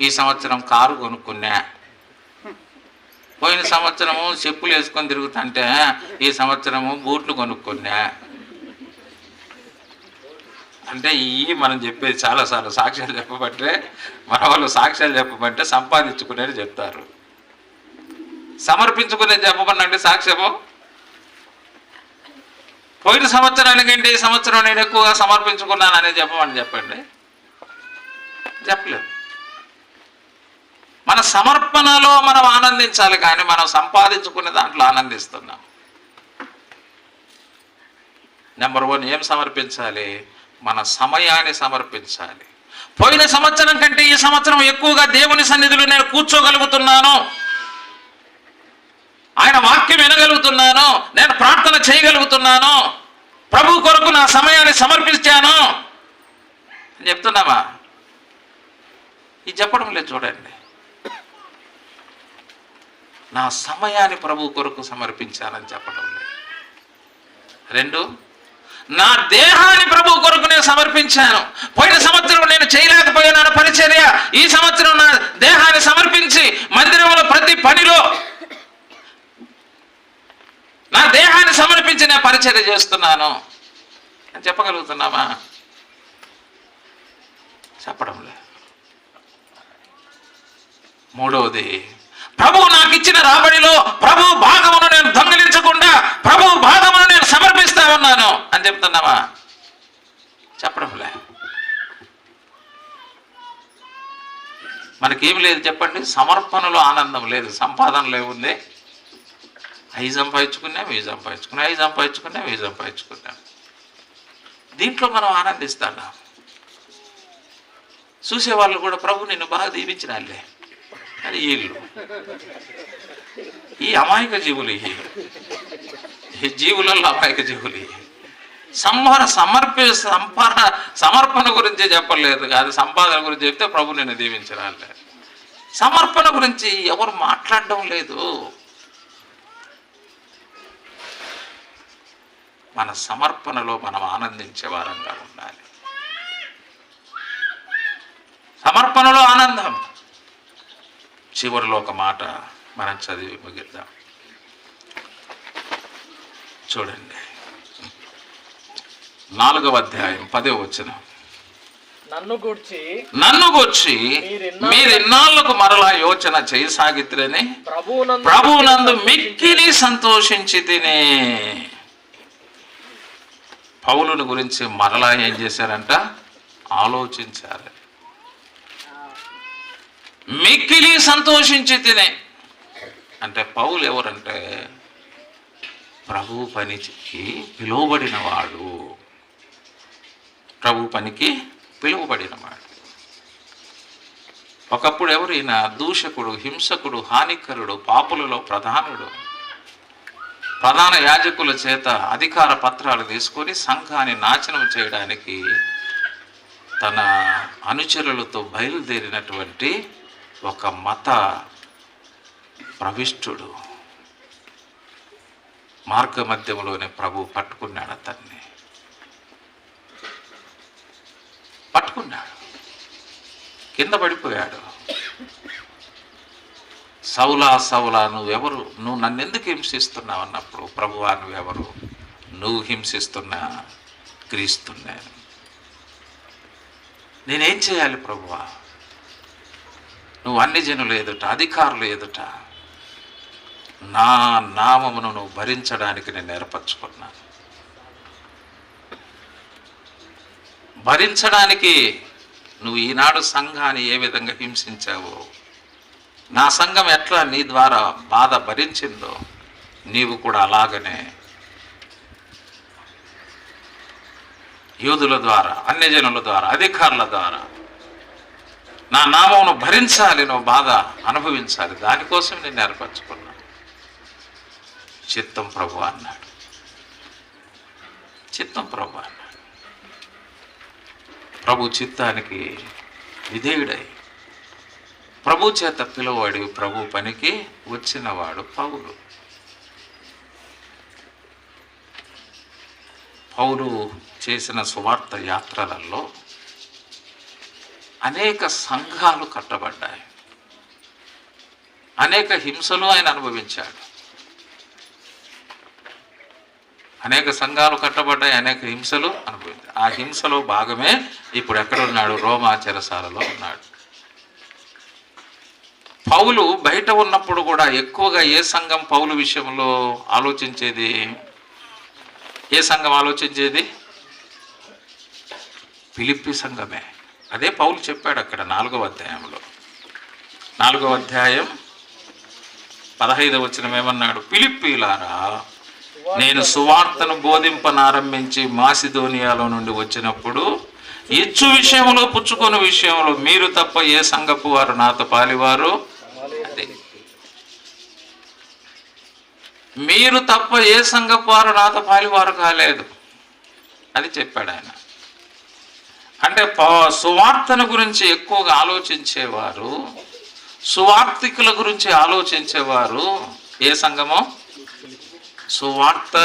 ఈ సంవత్సరం కారు కొనుక్కున్నా, పోయిన సంవత్సరము చెప్పులు వేసుకొని తిరుగుతుంటే ఈ సంవత్సరము బూట్లు కొనుక్కున్నా. అంటే ఇవి మనం చెప్పేది చాలాసార్లు సాక్ష్యాలు చెప్పబట్టే, మన వాళ్ళు సాక్ష్యాలు చెప్పబట్టే సంపాదించుకునేది చెప్తారు. సమర్పించుకునేది చెప్పమనండి సాక్ష్యము. పోయిన సంవత్సరానికంటే ఈ సంవత్సరం నేను ఎక్కువగా సమర్పించుకున్నాను అనేది చెప్పమని చెప్పండి. చెప్పలేము. మన సమర్పణలో మనం ఆనందించాలి, కానీ మనం సంపాదించుకునే దాంట్లో ఆనందిస్తున్నాం. నెంబర్ 1 ఏం సమర్పించాలి? మన సమయాన్ని సమర్పించాలి. పోయిన సంవత్సరం కంటే ఈ సంవత్సరం ఎక్కువగా దేవుని సన్నిధిలో నేను కూర్చోగలుగుతున్నాను, ఆయన వాక్యం వినగలుగుతున్నాను, నేను ప్రార్థన చేయగలుగుతున్నాను, ప్రభు కొరకు నా సమయాన్ని సమర్పించాను అని చెప్తున్నామా? ఇది చెప్పడం లేదు. చూడండి, నా సమయాన్ని ప్రభు కొరకు సమర్పించానని చెప్పడం లేదు. 2, నా దేహాన్ని ప్రభు కొరకు నేను సమర్పించాను. పోయిన సంవత్సరం నేను చేయలేకపోయినాను పరిచర్య, ఈ సంవత్సరం నా దేహాన్ని సమర్పించి మందిరంలో ప్రతి పనిలో నా దేహాన్ని సమర్పించి నేను పరిచర్య చేస్తున్నాను అని చెప్పగలుగుతున్నామా? చెప్పడం లేదు. 3వది, ప్రభు నాకు ఇచ్చిన రాబడిలో ప్రభు భాగమును నేను దొంగిలించకుండా ప్రభు భాగమును నేను సమర్పిస్తా ఉన్నాను అని చెప్తున్నావా? చెప్పడం లే. మనకేం లేదు చెప్పండి? సమర్పణలో ఆనందం లేదు, సంపాదనలో ఏముంది? అవి సంపాదించుకున్నాం, ఇవి సంపాదించుకున్నాం, అవి సంపాదించుకున్నాం, ఇవి సంపాదించుకున్నాం. దీంట్లో మనం ఆనందిస్తున్నాం. చూసేవాళ్ళు కూడా ప్రభు నిన్ను బాగా దీవించినాలే అని వీళ్ళు, ఈ అమాయక జీవులు, ఈ జీవులలో అమాయక జీవులు సమర్పణ గురించి చెప్పలేదు, కాదు సంపాదన గురించి చెప్తే ప్రభు నిన్ను దీవించరాలే. సమర్పణ గురించి ఎవరు మాట్లాడడం లేదు. మన సమర్పణలో మనం ఆనందించే వారంగా ఉండాలి. సమర్పణలో ఆనందం. చివరిలో ఒక మాట మనం చదివి ముగిద్దాం. చూడండి, 4వ అధ్యాయం 10వ వచనం. నన్ను గూర్చి మీరిన్నాళ్లకు మరలా యోచన చేయసాగిత్రని ప్రభువునందు మిక్కిలి సంతోషించి తిని. పౌలుని గురించి మరలా ఏం చేశారంట? ఆలోచించారు. మిక్కిలి సంతోషించి తినే అంటే పౌలు ఎవరంటే ప్రభు పనికి పిలువబడినవాడు. ప్రభు పనికి పిలువబడినవాడు. ఒకప్పుడు ఎవరు ఈయన? దూషకుడు, హింసకుడు, హానికరుడు, పాపులలో ప్రధానుడు. ప్రధాన యాజకుల చేత అధికార పత్రాలు తీసుకొని సంఘాన్ని నాశనం చేయడానికి తన అనుచరులతో బయలుదేరినటువంటి ఒక మత ప్రవిష్టుడు. మార్గ మధ్యంలోనే ప్రభు పట్టుకున్నాడు, అతన్ని పట్టుకున్నాడు, కింద పడిపోయాడు. సౌలా సౌలా నువ్వెవరు? నువ్వు నన్ను ఎందుకు హింసిస్తున్నావు అన్నప్పుడు, ప్రభువా నువ్వెవరు? నువ్వు హింసిస్తున్న క్రీస్తున్నాను. నేనేం చేయాలి ప్రభువా? నువ్వు అన్ని జనులు ఎదుట, అధికారులు ఎదుట నా నామమును నువ్వు భరించడానికి నేను ఏర్పరచుకున్నాను. భరించడానికి నువ్వు ఈనాడు సంఘాన్ని ఏ విధంగా హింసించావో, నా సంఘం ఎట్లా నీ ద్వారా బాధ భరించిందో, నీవు కూడా అలాగనే యూదుల ద్వారా, అన్యజనుల ద్వారా, అధికారుల ద్వారా నా నామమును భరించాలి, నువ్వు బాధ అనుభవించాలి. దానికోసం నేను ఏర్పరచుకున్నాను. చిత్తం ప్రభు అన్నాడు. చిత్తం ప్రభు అన్నాడు. ప్రభు చిత్తానికి విధేయుడై ప్రభు చేత పిలువడి ప్రభు పనికి వచ్చినవాడు పౌలు. పౌలు చేసిన సువార్త యాత్రలలో అనేక సంఘాలు కట్టబడ్డాయి. అనేక హింసలు ఆయన అనుభవించాడు. అనేక సంఘాలు కట్టబడ్డాయి, అనేక హింసలు అనుభవించాడు. ఆ హింసలో భాగమే ఇప్పుడు ఎక్కడ ఉన్నాడు? రోమా చెరసాలలో ఉన్నాడు. పౌలు బయట ఉన్నప్పుడు కూడా ఎక్కువగా ఏ సంఘం పౌలు విషయంలో ఆలోచించేది? ఏ సంఘం ఆలోచించేది? ఫిలిప్పి సంఘమే. అదే పౌలు చెప్పాడు అక్కడ 4వ అధ్యాయంలో. 4వ అధ్యాయం 15వ వచనం ఏమన్నాడు? ఫిలిప్పీలారా, నేను సువార్తను బోధింపనారంభించి మాసిదోనియాలో నుండి వచ్చినప్పుడు ఇచ్చు విషయంలో పుచ్చుకొని విషయంలో మీరు తప్ప ఏ సంఘపు వారు నాతో పాలివారు? అదే, మీరు తప్ప ఏ సంఘపు వారు నాతో పాలివారు కాలేదు. అది చెప్పాడు ఆయన. అంటే సువార్తను గురించి ఎక్కువగా ఆలోచించేవారు, సువార్తికుల గురించి ఆలోచించేవారు ఏ సంఘమో? సువార్త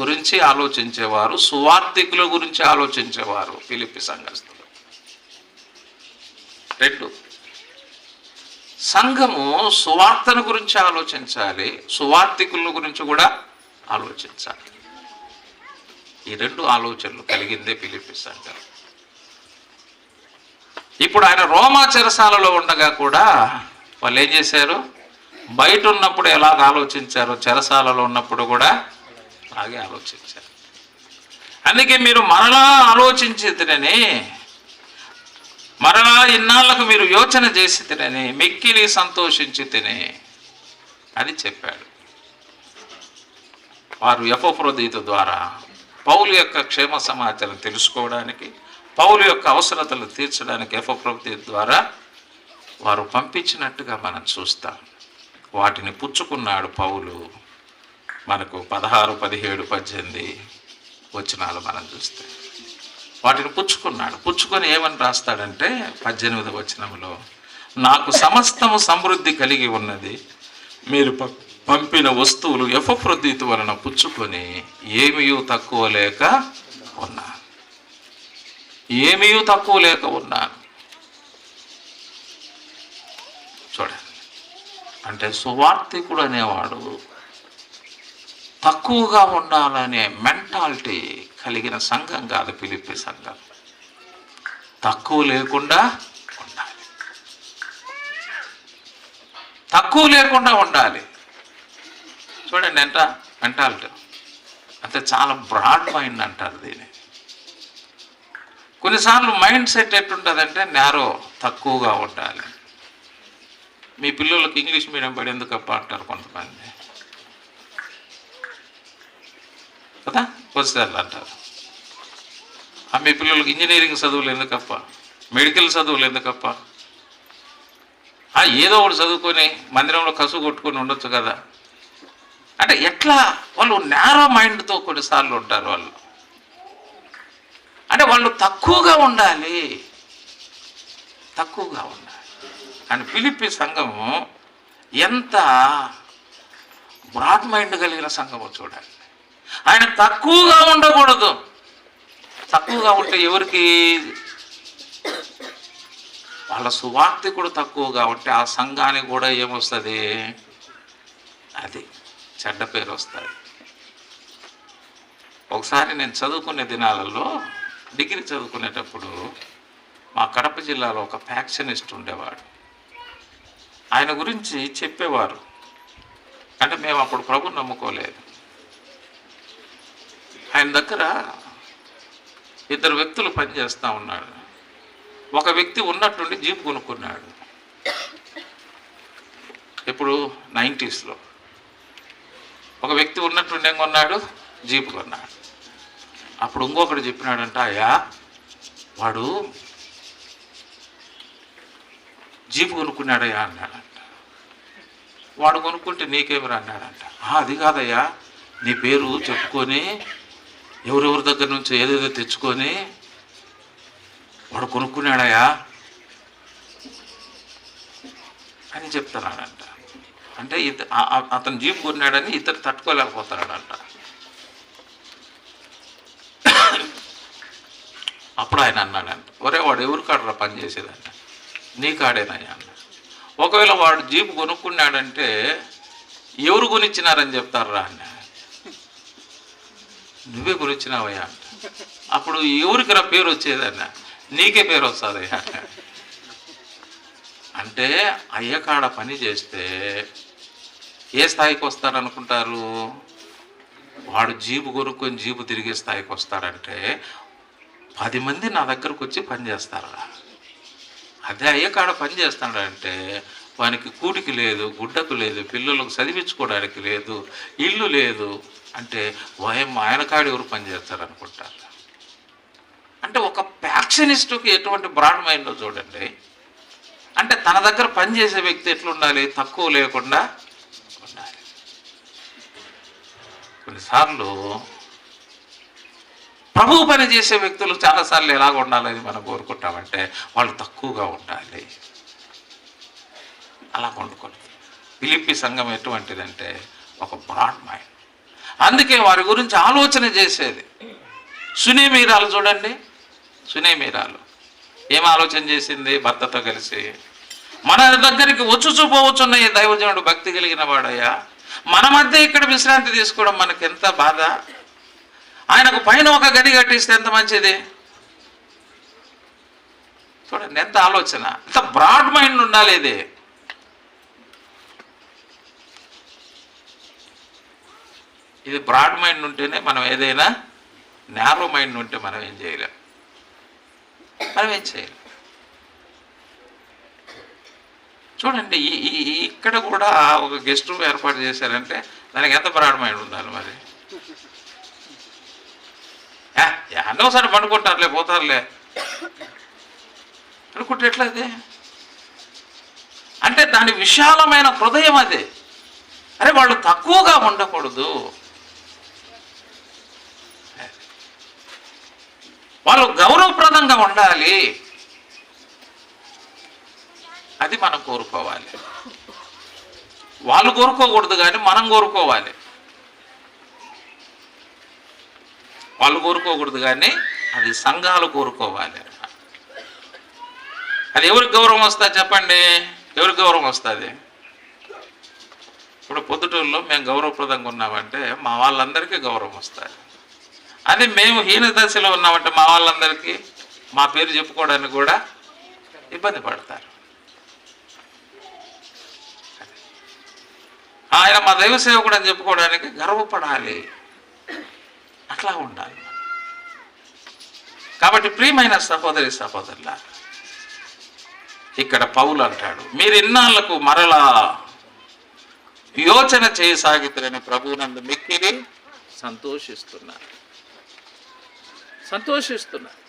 గురించి ఆలోచించేవారు, సువార్తికుల గురించి ఆలోచించేవారు ఫిలిప్పి సంఘస్థులు. 2, సంఘము సువార్తను గురించి ఆలోచించాలి, సువార్తికుల గురించి కూడా ఆలోచించాలి. ఈ 2 ఆలోచనలు కలిగిందే ఫిలిప్పి సంఘం. ఇప్పుడు ఆయన రోమా చెరసాలలో ఉండగా కూడా వాళ్ళు ఏం చేశారు? బయట ఉన్నప్పుడు ఎలాగ ఆలోచించారో చెరసాలలో ఉన్నప్పుడు కూడా అలాగే ఆలోచించారు. అందుకే మీరు మరలా ఆలోచించితేనని, మరలా ఇన్నాళ్లకు మీరు యోచన చేసి తినని, మిక్కిలి సంతోషించి తిని అని చెప్పాడు. వారు ఎపఫ్రోదీతు ద్వారా పౌలు యొక్క క్షేమ సమాచారం తెలుసుకోవడానికి, పౌలు యొక్క అవసరతలు తీర్చడానికి ఎపఫ్రోదీతు ద్వారా వారు పంపించినట్టుగా మనం చూస్తాం. వాటిని పుచ్చుకున్నాడు పౌలు. మనకు 16, 17, 18 వచనాలు మనం చూస్తే వాటిని పుచ్చుకున్నాడు. పుచ్చుకొని ఏమని రాస్తాడంటే 18వ వచనంలో, నాకు సమస్తము సమృద్ధి కలిగి ఉన్నది, మీరు పంపిన వస్తువులు ఎపఫ్రోదీతు వలన పుచ్చుకొని ఏమీయూ తక్కువ లేక ఉన్నాను. ఏమీయూ తక్కువ లేక ఉన్నాను. చూడండి, అంటే సువార్తికుడు అనేవాడు తక్కువగా ఉండాలనే మెంటాలిటీ కలిగిన సంఘం కాదు ఫిలిప్పి సంఘం. తక్కువ లేకుండా ఉండాలి, తక్కువ లేకుండా ఉండాలి. చూడండి ఎంత మెంటాలిటీ అంటే చాలా బ్రాడ్ మైండ్ అంటారు దీన్ని. కొన్నిసార్లు మైండ్ సెట్ ఎట్టుంటుందంటే నేరో, తక్కువగా ఉండాలి. మీ పిల్లలకు ఇంగ్లీష్ మీడియం పడి ఎందుకప్ప అంటారు కొంతమంది కదా, కొద్దిసార్లు అంటారు. మీ పిల్లలకు ఇంజనీరింగ్ చదువులు ఎందుకప్ప, మెడికల్ చదువులు ఎందుకప్ప, ఏదో ఒకటి చదువుకొని మందిరంలో కసు కొట్టుకొని ఉండొచ్చు కదా. అంటే ఎట్లా వాళ్ళు నేరో మైండ్తో కొన్నిసార్లు ఉంటారు వాళ్ళు. అంటే వాళ్ళు తక్కువగా ఉండాలి. కానీ ఫిలిప్పీ సంఘము ఎంత బ్రాడ్ మైండ్ కలిగిన సంఘమో చూడాలి. ఆయన తక్కువగా ఉండకూడదు. తక్కువగా ఉంటే ఎవరికి, వాళ్ళ సువార్తికుడు తక్కువగా ఉంటే ఆ సంఘానికి కూడా ఏమొస్తుంది, అది చెడ్డ పేరు వస్తుంది. ఒకసారి నేను చదువుకునే దినాలలో, డిగ్రీ చదువుకునేటప్పుడు మా కడప జిల్లాలో ఒక ఫ్యాక్షనిస్ట్ ఉండేవాడు. ఆయన గురించి చెప్పేవారు. అంటే మేము అప్పుడు ప్రభుని నమ్ముకోలేదు. ఆయన దగ్గర 2 వ్యక్తులు పనిచేస్తూ ఉన్నాడు. ఒక వ్యక్తి ఉన్నట్టుండి జీప్ కొనుక్కున్నాడు. ఇప్పుడు 90s. ఒక వ్యక్తి ఉన్నట్టుండి ఏం కొన్నాడు, జీప్ కొన్నాడు. అప్పుడు ఇంకొకటి చెప్పినాడంట, అయ్యా వాడు జీప్ కొనుక్కున్నాడయ్యా అన్నాడంట. వాడు కొనుక్కుంటే నీకేమిరా అన్నాడంట. అది కాదయ్యా, నీ పేరు చెప్పుకొని ఎవరెవరి దగ్గర నుంచి ఏదేదో తెచ్చుకొని వాడు కొనుక్కున్నాడయ్యా అని చెప్తున్నాడంట. అంటే అతను జీప్ కొన్నాడని ఇతను తట్టుకోలేకపోతాడంట. అప్పుడు ఆయన అన్నాడంట, ఒరే వాడు ఎవరి కాడరా పని చేసేదంట. నీ కాడేనయ్యా అన్న. ఒకవేళ వాడు జీప్ కొనుక్కున్నాడంటే ఎవరు కొనిచ్చినారని చెప్తారా అన్న. నువ్వే కొనిచ్చినావయ్యా అంట. అప్పుడు ఎవరికి రా పేరు వచ్చేదన్న, నీకే పేరు వస్తుందయ్యా. అంటే అయ్యకాడ పని చేస్తే ఏ స్థాయికి వస్తాడనుకుంటారు? వాడు జీపు కొనుక్కొని జీపు తిరిగే స్థాయికి వస్తాడంటే 10 మంది నా దగ్గరకు వచ్చి పని చేస్తారా. అదే అయ్యకాడ పని చేస్తాడంటే వానికి కూటికి లేదు, గుడ్డకు లేదు, పిల్లలకు చదివించుకోవడానికి లేదు, ఇల్లు లేదు. అంటే ఆయన కాడ ఎవరు పని చేస్తారనుకుంటారు. అంటే ఒక ఫ్యాక్షనిస్టుకి ఎటువంటి బ్రాండ్ మైండ్లో చూడండి. అంటే తన దగ్గర పనిచేసే వ్యక్తి ఎట్లుండాలి, తక్కువ లేకుండా ఉండాలి. కొన్నిసార్లు ప్రభువు పని చేసే వ్యక్తులు చాలాసార్లు ఎలాగ ఉండాలని మనం కోరుకుంటామంటే వాళ్ళు తక్కువగా ఉండాలి. అలా వండుకోండి. ఫిలిప్పీ సంఘం ఎటువంటిదంటే ఒక బ్రాడ్ మైండ్. అందుకే వారి గురించి ఆలోచన చేసేది. సునేమీరాలు చూడండి. సునేమీరాలు ఏం ఆలోచన చేసింది? భర్తతో కలిసి మన దగ్గరికి వచ్చుపోవచ్చున్న ఈ దైవజనుడు భక్తి కలిగిన వాడయ్యా, మన మధ్య ఇక్కడ విశ్రాంతి తీసుకోవడం మనకి ఎంత బాధ. ఆయనకు పైన ఒక గది కట్టిస్తే ఎంత మంచిది. చూడండి ఎంత ఆలోచన, ఎంత బ్రాడ్ మైండ్ ఉండాలి. ఇది బ్రాడ్ మైండ్ ఉంటేనే మనం ఏదైనా, నేరో మైండ్ ఉంటే మనం ఏం చేయలేం. చూడండి ఇక్కడ కూడా ఒక గెస్ట్ రూమ్ ఏర్పాటు చేశారంటే దానికి ఎంత బ్రాడ్ మైండ్ ఉండాలి మరి. అనవసరం పండుకుంటారులే, పోతారులే అనుకుంటే ఎట్లా అది? అంటే దాని విశాలమైన హృదయం అదే. అరే వాళ్ళు తక్కువగా ఉండకూడదు, వాళ్ళు గౌరవప్రదంగా ఉండాలి. అది మనం కోరుకోవాలి. వాళ్ళు కోరుకోకూడదు కానీ మనం కోరుకోవాలి. వాళ్ళు కోరుకోకూడదు కానీ అది సంఘాలు కోరుకోవాలి. అది ఎవరికి గౌరవం వస్తుంది చెప్పండి? ఎవరికి గౌరవం వస్తుంది? ఇప్పుడు పొద్దుటూరులో మేము గౌరవప్రదంగా ఉన్నామంటే మా వాళ్ళందరికీ గౌరవం వస్తుంది. అది మేము హీన దశలో ఉన్నామంటే మా వాళ్ళందరికీ మా పేరు చెప్పుకోవడానికి కూడా ఇబ్బంది పడతారు. ఆయన మా దైవ సేవకుడు అని చెప్పుకోవడానికి గర్వపడాలి. అట్లా ఉండాలి. కాబట్టి ప్రియమైన సహోదరి సహోదరుల, ఇక్కడ పౌలు అంటాడు, మీరు ఇన్నాళ్లకు మరలా యోచన చేయసాగితులని ప్రభువునందు మిక్కిలి సంతోషిస్తున్నారు.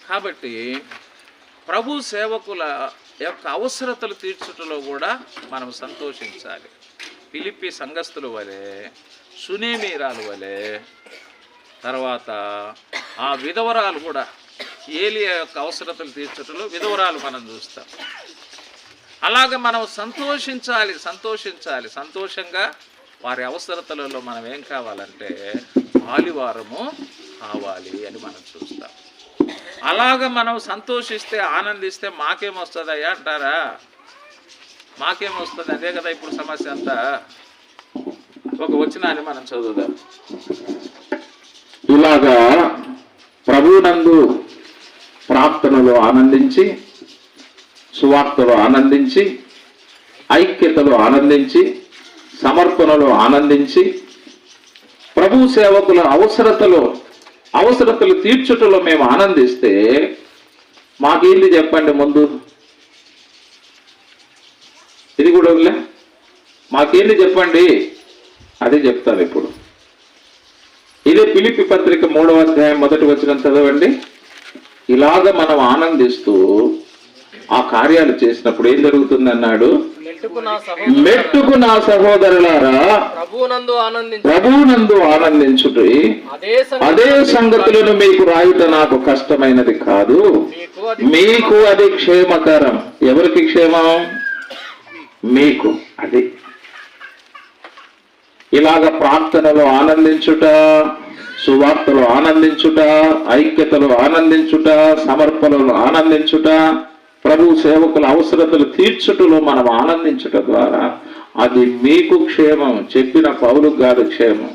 కాబట్టి ప్రభు సేవకుల యొక్క అవసరతలు తీర్చుటలో కూడా మనం సంతోషించాలి. ఫిలిప్పీ సంఘస్థుల వలె, సునేమీరాలు వలె, తర్వాత ఆ విధవరాలు కూడా ఏలియా యొక్క అవసరతలు తీర్చుటలో విధవరాలు మనం చూస్తాం. అలాగే మనం సంతోషించాలి. సంతోషంగా వారి అవసరతలలో మనం ఏం కావాలంటే ఆలివారము కావాలి అని మనం చూస్తాం. అలాగ మనం సంతోషిస్తే, ఆనందిస్తే మాకేమొస్తుందయ్యా అంటారా? మాకేమొస్తుంది? అదే కదా ఇప్పుడు సమస్య అంతా. ఒక వచనాన్ని మనం చదువుదాం. ఇలాగా ప్రభువునందు ప్రార్థనలో ఆనందించి, సువార్తలో ఆనందించి, ఐక్యతలో ఆనందించి, సమర్పణలో ఆనందించి, ప్రభు సేవకుల అవసరతలు తీర్చుటలో మేము ఆనందిస్తే మాకేంటి చెప్పండి? ముందు ఇది కూడా వదిలే, మాకేంటి చెప్పండి? అదే చెప్తాను ఇప్పుడు. ఇదే ఫిలిప్పీ పత్రిక 3వ అధ్యాయం 1వ వచనం చదవండి. ఇలాగ మనం ఆనందిస్తూ ఆ కార్యాలు చేసినప్పుడు ఏం జరుగుతుంది అన్నాడు? మెట్టుకు నా సహోదరులారా ప్రభువునందు ఆనందించుట అదే సంగతులను మీకు రాయుట నాకు కష్టమైనది కాదు, మీకు అది క్షేమకరం. ఎవరికి క్షేమం? మీకు. అది ఇలాగ ప్రార్థనలో ఆనందించుట, సువార్తలో ఆనందించుట, ఐక్యతలో ఆనందించుట, సమర్పణలో ఆనందించుట, ప్రభు సేవకుల అవసరతలు తీర్చుటలో మనం ఆనందించుట ద్వారా అది మీకు క్షేమం. చెప్పిన పౌలు గారి క్షేమం.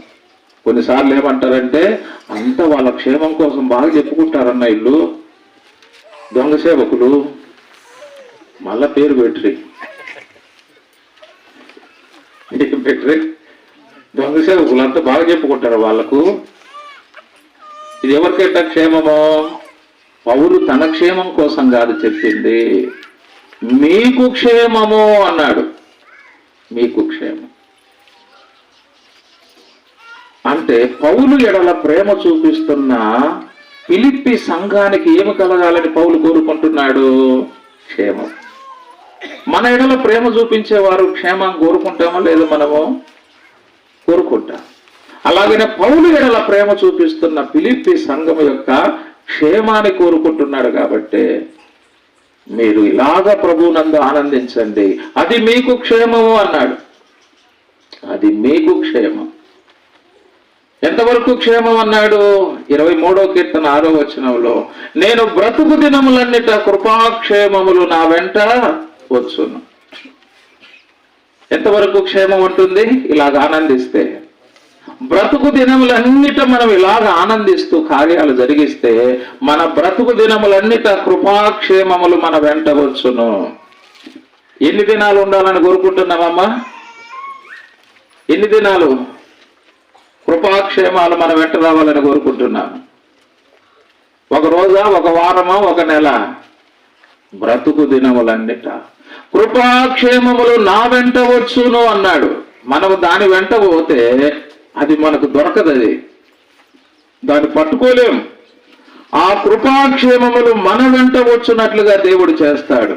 కొన్నిసార్లు ఏమంటారంటే అంత వాళ్ళ క్షేమం కోసం బాగా చెప్పుకుంటారన్న ఇల్లు దొంగ సేవకులు. మళ్ళా పేరు పెట్టరి దొంగ సేవకులు అంతా బాగా చెప్పుకుంటారు వాళ్ళకు. ఇది ఎవరికైనా క్షేమమో? పౌలు తన క్షేమం కోసం కాదు చెప్పింది, మీకు క్షేమము అన్నాడు. మీకు క్షేమం అంటే పౌలు ఎడల ప్రేమ చూపిస్తున్న ఫిలిప్పీ సంఘానికి ఏమి కలగాలని పౌలు కోరుకుంటున్నాడు? క్షేమం. మన ఎడల ప్రేమ చూపించేవారు క్షేమం కోరుకుంటామా? లేదు, మనము కోరుకుంటాం. అలాగనే పౌలు ఎడల ప్రేమ చూపిస్తున్న ఫిలిప్పీ సంఘం యొక్క క్షేమాన్ని కోరుకుంటున్నాడు. కాబట్టి మీరు ఇలాగ ప్రభువునందు ఆనందించండి, అది మీకు క్షేమము అన్నాడు. అది మీకు క్షేమం. ఎంతవరకు క్షేమం అన్నాడు? 23వ కీర్తన 6వ వచనంలో, నేను బ్రతుకు దినములన్నిట కృపాక్షేమములు నా వెంట వచ్చును. ఎంతవరకు క్షేమం ఉంటుంది? ఇలాగ ఆనందిస్తే. బ్రతుకు దినములన్నిట మనం ఇలాగ ఆనందిస్తూ కార్యాలు జరిగిస్తే మన బ్రతుకు దినములన్నిట కృపాక్షేమములు మన వెంట వచ్చును. ఎన్ని దినాలు ఉండాలని కోరుకుంటున్నామమ్మా? ఎన్ని దినాలు కృపాక్షేమాలు మన వెంట రావాలని కోరుకుంటున్నాము? ఒక రోజా, ఒక వారమా, ఒక నెల? బ్రతుకు దినములన్నిట కృపాక్షేమములు నా వెంట వచ్చును అన్నాడు. మనము దాని వెంట పోతే అది మనకు దొరకదు, దాన్ని పట్టుకోలేం. ఆ కృపాక్షేమములు మన వెంట వచ్చున్నట్లుగా దేవుడు చేస్తాడు.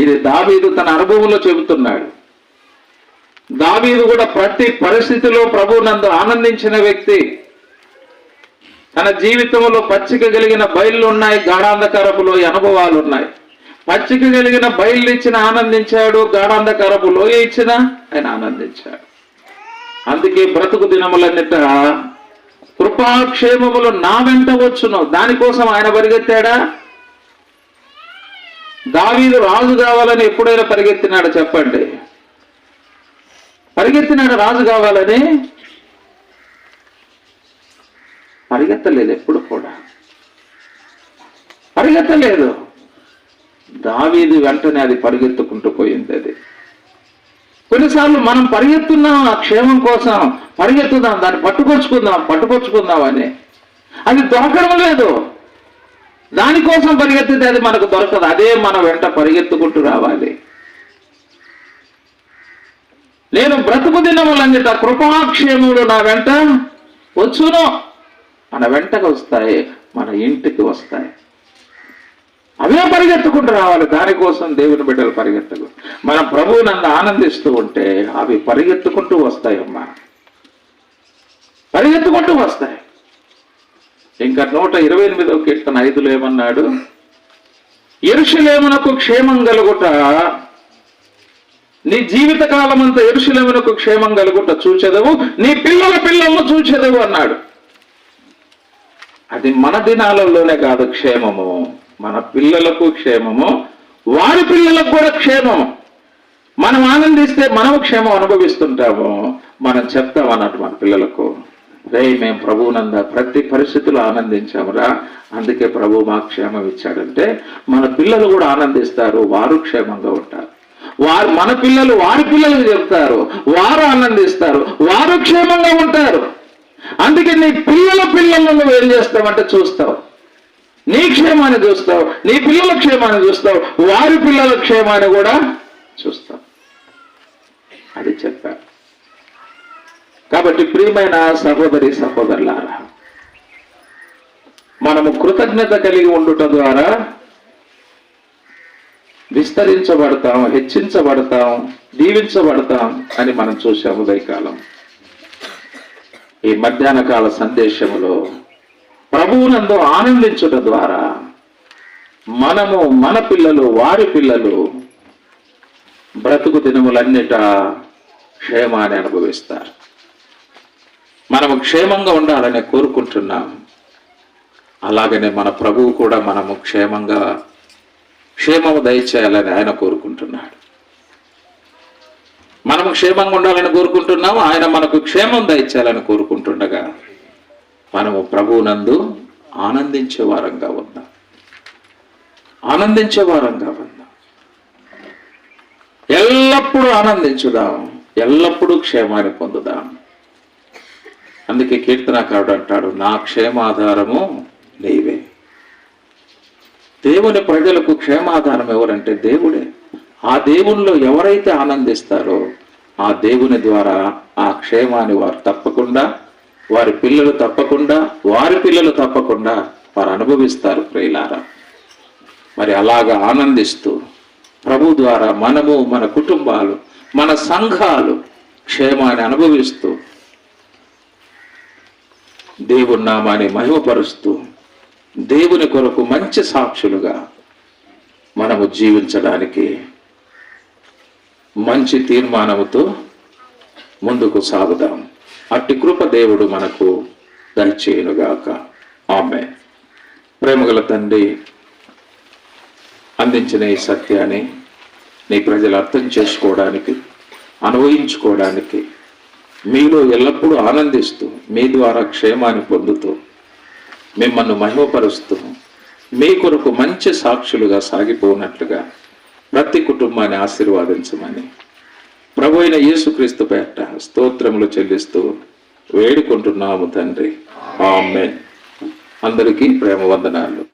ఇది దావీదు తన అనుభవంలో చెబుతున్నాడు. దావీదు కూడా ప్రతి పరిస్థితిలో ప్రభువునందు ఆనందించిన వ్యక్తి. తన జీవితంలో పచ్చిక కలిగిన బయళ్ళు ఉన్నాయి, గాఢాంధకారపు లోయ అనుభవాలు ఉన్నాయి. పచ్చిక కలిగిన బయళ్ళు ఇచ్చిన ఆనందించాడు, గాఢాంధకారపు లోయ ఇచ్చిన ఆయన ఆనందించాడు. అందుకే బ్రతుకు దినములన్నిట కృపాక్షేమములు నా వెంట వచ్చును. దానికోసం ఆయన పరిగెత్తాడా? దావీదు రాజు కావాలని ఎప్పుడైనా పరిగెత్తినాడు చెప్పండి? పరిగెత్తినాడు రాజు కావాలని? పరిగెత్తలేదు, ఎప్పుడు కూడా పరిగెత్తలేదు. దావీదు వెంటనే అది పరిగెత్తుకుంటూ పోయింది. అది కొన్నిసార్లు మనం పరిగెత్తున్నాం ఆ క్షేమం కోసం, పరిగెత్తుదాం, దాన్ని పట్టుకొచ్చుకుందాం అని. అది దొరకడం లేదు. దానికోసం పరిగెత్తితే అది మనకు దొరకదు. అదే మన వెంట పరిగెత్తుకుంటూ రావాలి. నేను బ్రతుకు దినములన్నిట కృపాక్షేమములు నా వెంట వచ్చును. మన వెంటకు వస్తాయి, మన ఇంటికి వస్తాయి. అవే పరిగెత్తుకుంటూ రావాలి. దానికోసం దేవుని బిడ్డలు పరిగెత్తకు. మన ప్రభువు నన్ను ఆనందిస్తూ ఉంటే అవి పరిగెత్తుకుంటూ వస్తాయమ్మా, పరిగెత్తుకుంటూ వస్తాయి. ఇంకా 128వ కీర్తన 5లో ఏమన్నాడు? యెరూషలేమునకు క్షేమం కలుగుట, నీ జీవిత కాలం అంతా యెరూషలేమునకు క్షేమం కలుగుట చూచెదవు, నీ పిల్లల పిల్లలను చూచెదవు అన్నాడు. అది మన దినాలలోనే కాదు క్షేమము, మన పిల్లలకు క్షేమము, వారి పిల్లలకు కూడా క్షేమము. మనం ఆనందిస్తే మనము క్షేమం అనుభవిస్తుంటాము. మనం చెప్తాం అన్నట్టు మన పిల్లలకు, రే మేము ప్రభువునంద ప్రతి పరిస్థితుల్లో ఆనందించామురా, అందుకే ప్రభు మాకు క్షేమం ఇచ్చాడంటే మన పిల్లలు కూడా ఆనందిస్తారు, వారు క్షేమంగా ఉంటారు. మన పిల్లలు వారి పిల్లలకు చెప్తారు, వారు ఆనందిస్తారు, వారు క్షేమంగా ఉంటారు. అందుకే నీ పిల్లల పిల్లలను నువ్వు ఏం చేస్తావంటే చూస్తావు, నీ క్షేమాన్ని చూస్తావు, నీ పిల్లల క్షేమాన్ని చూస్తావు, వారి పిల్లల క్షేమాన్ని కూడా చూస్తావు. అది చెప్పారు. కాబట్టి ప్రియమైన సహోదరి సహోదరులారా, మనము కృతజ్ఞత కలిగి ఉండుట ద్వారా విస్తరించబడతాం, హెచ్చించబడతాం, దీవించబడతాం అని మనం చూసాము ఉదయకాలం. ఈ మధ్యాహ్న కాల సందేశములో ప్రభువునందు ఆనందించుట ద్వారా మనము, మన పిల్లలు, వారి పిల్లలు బ్రతుకు దినములన్నిట క్షేమాన్ని అనుభవిస్తారు. మనము క్షేమంగా ఉండాలని కోరుకుంటున్నాం. అలాగనే మన ప్రభువు కూడా మనము క్షేమము దయచేయాలని ఆయన కోరుకుంటున్నాడు. మనము క్షేమంగా ఉండాలని కోరుకుంటున్నాము, ఆయన మనకు క్షేమం దయచేయాలని కోరుకుంటుండగా మనము ప్రభువునందు ఆనందించే వారంగా ఉందాం, ఆనందించే వారంగా ఉందాం. ఎల్లప్పుడూ ఆనందించుదాం, ఎల్లప్పుడూ క్షేమాన్ని పొందుదాం. అందుకే కీర్తనకారుడు అంటాడు, నా క్షేమాధారము నీవే. దేవుని ప్రజలకు క్షేమాధారం ఎవరంటే దేవుడే. ఆ దేవునిలో ఎవరైతే ఆనందిస్తారో ఆ దేవుని ద్వారా ఆ క్షేమాన్ని వారు తప్పకుండా, వారి పిల్లలు తప్పకుండా, వారి పిల్లలు తప్పకుండా వారు అనుభవిస్తారు ప్రియులారా. మరి అలాగా ఆనందిస్తూ ప్రభు ద్వారా మనము, మన కుటుంబాలు, మన సంఘాలు క్షేమాన్ని అనుభవిస్తూ దేవుని నామాన్ని మహిమపరుస్తూ దేవుని కొరకు మంచి సాక్షులుగా మనము జీవించడానికి మంచి తీర్మానముతో ముందుకు సాగుదాం. అట్టి కృప దేవుడు మనకు దయచేయునుగాక. ఆమేన్. ప్రేమగల తండ్రి, అందించిన ఈ సత్యాన్ని నీ ప్రజలు అర్థం చేసుకోవడానికి, అనుభవించుకోవడానికి, మీలో ఎల్లప్పుడూ ఆనందిస్తూ, మీ ద్వారా క్షేమాన్ని పొందుతూ, మిమ్మల్ని మహిమపరుస్తూ, మీ కొరకు మంచి సాక్షులుగా సాగిపోనట్లుగా ప్రతి కుటుంబాన్ని ఆశీర్వాదించమని ప్రభు అయిన యేసుక్రీస్తు పేరట స్తోత్రములు చెల్లిస్తూ వేడుకుంటున్నాము తండ్రి. ఆమేన్. అందరికీ ప్రేమ వందనాలు.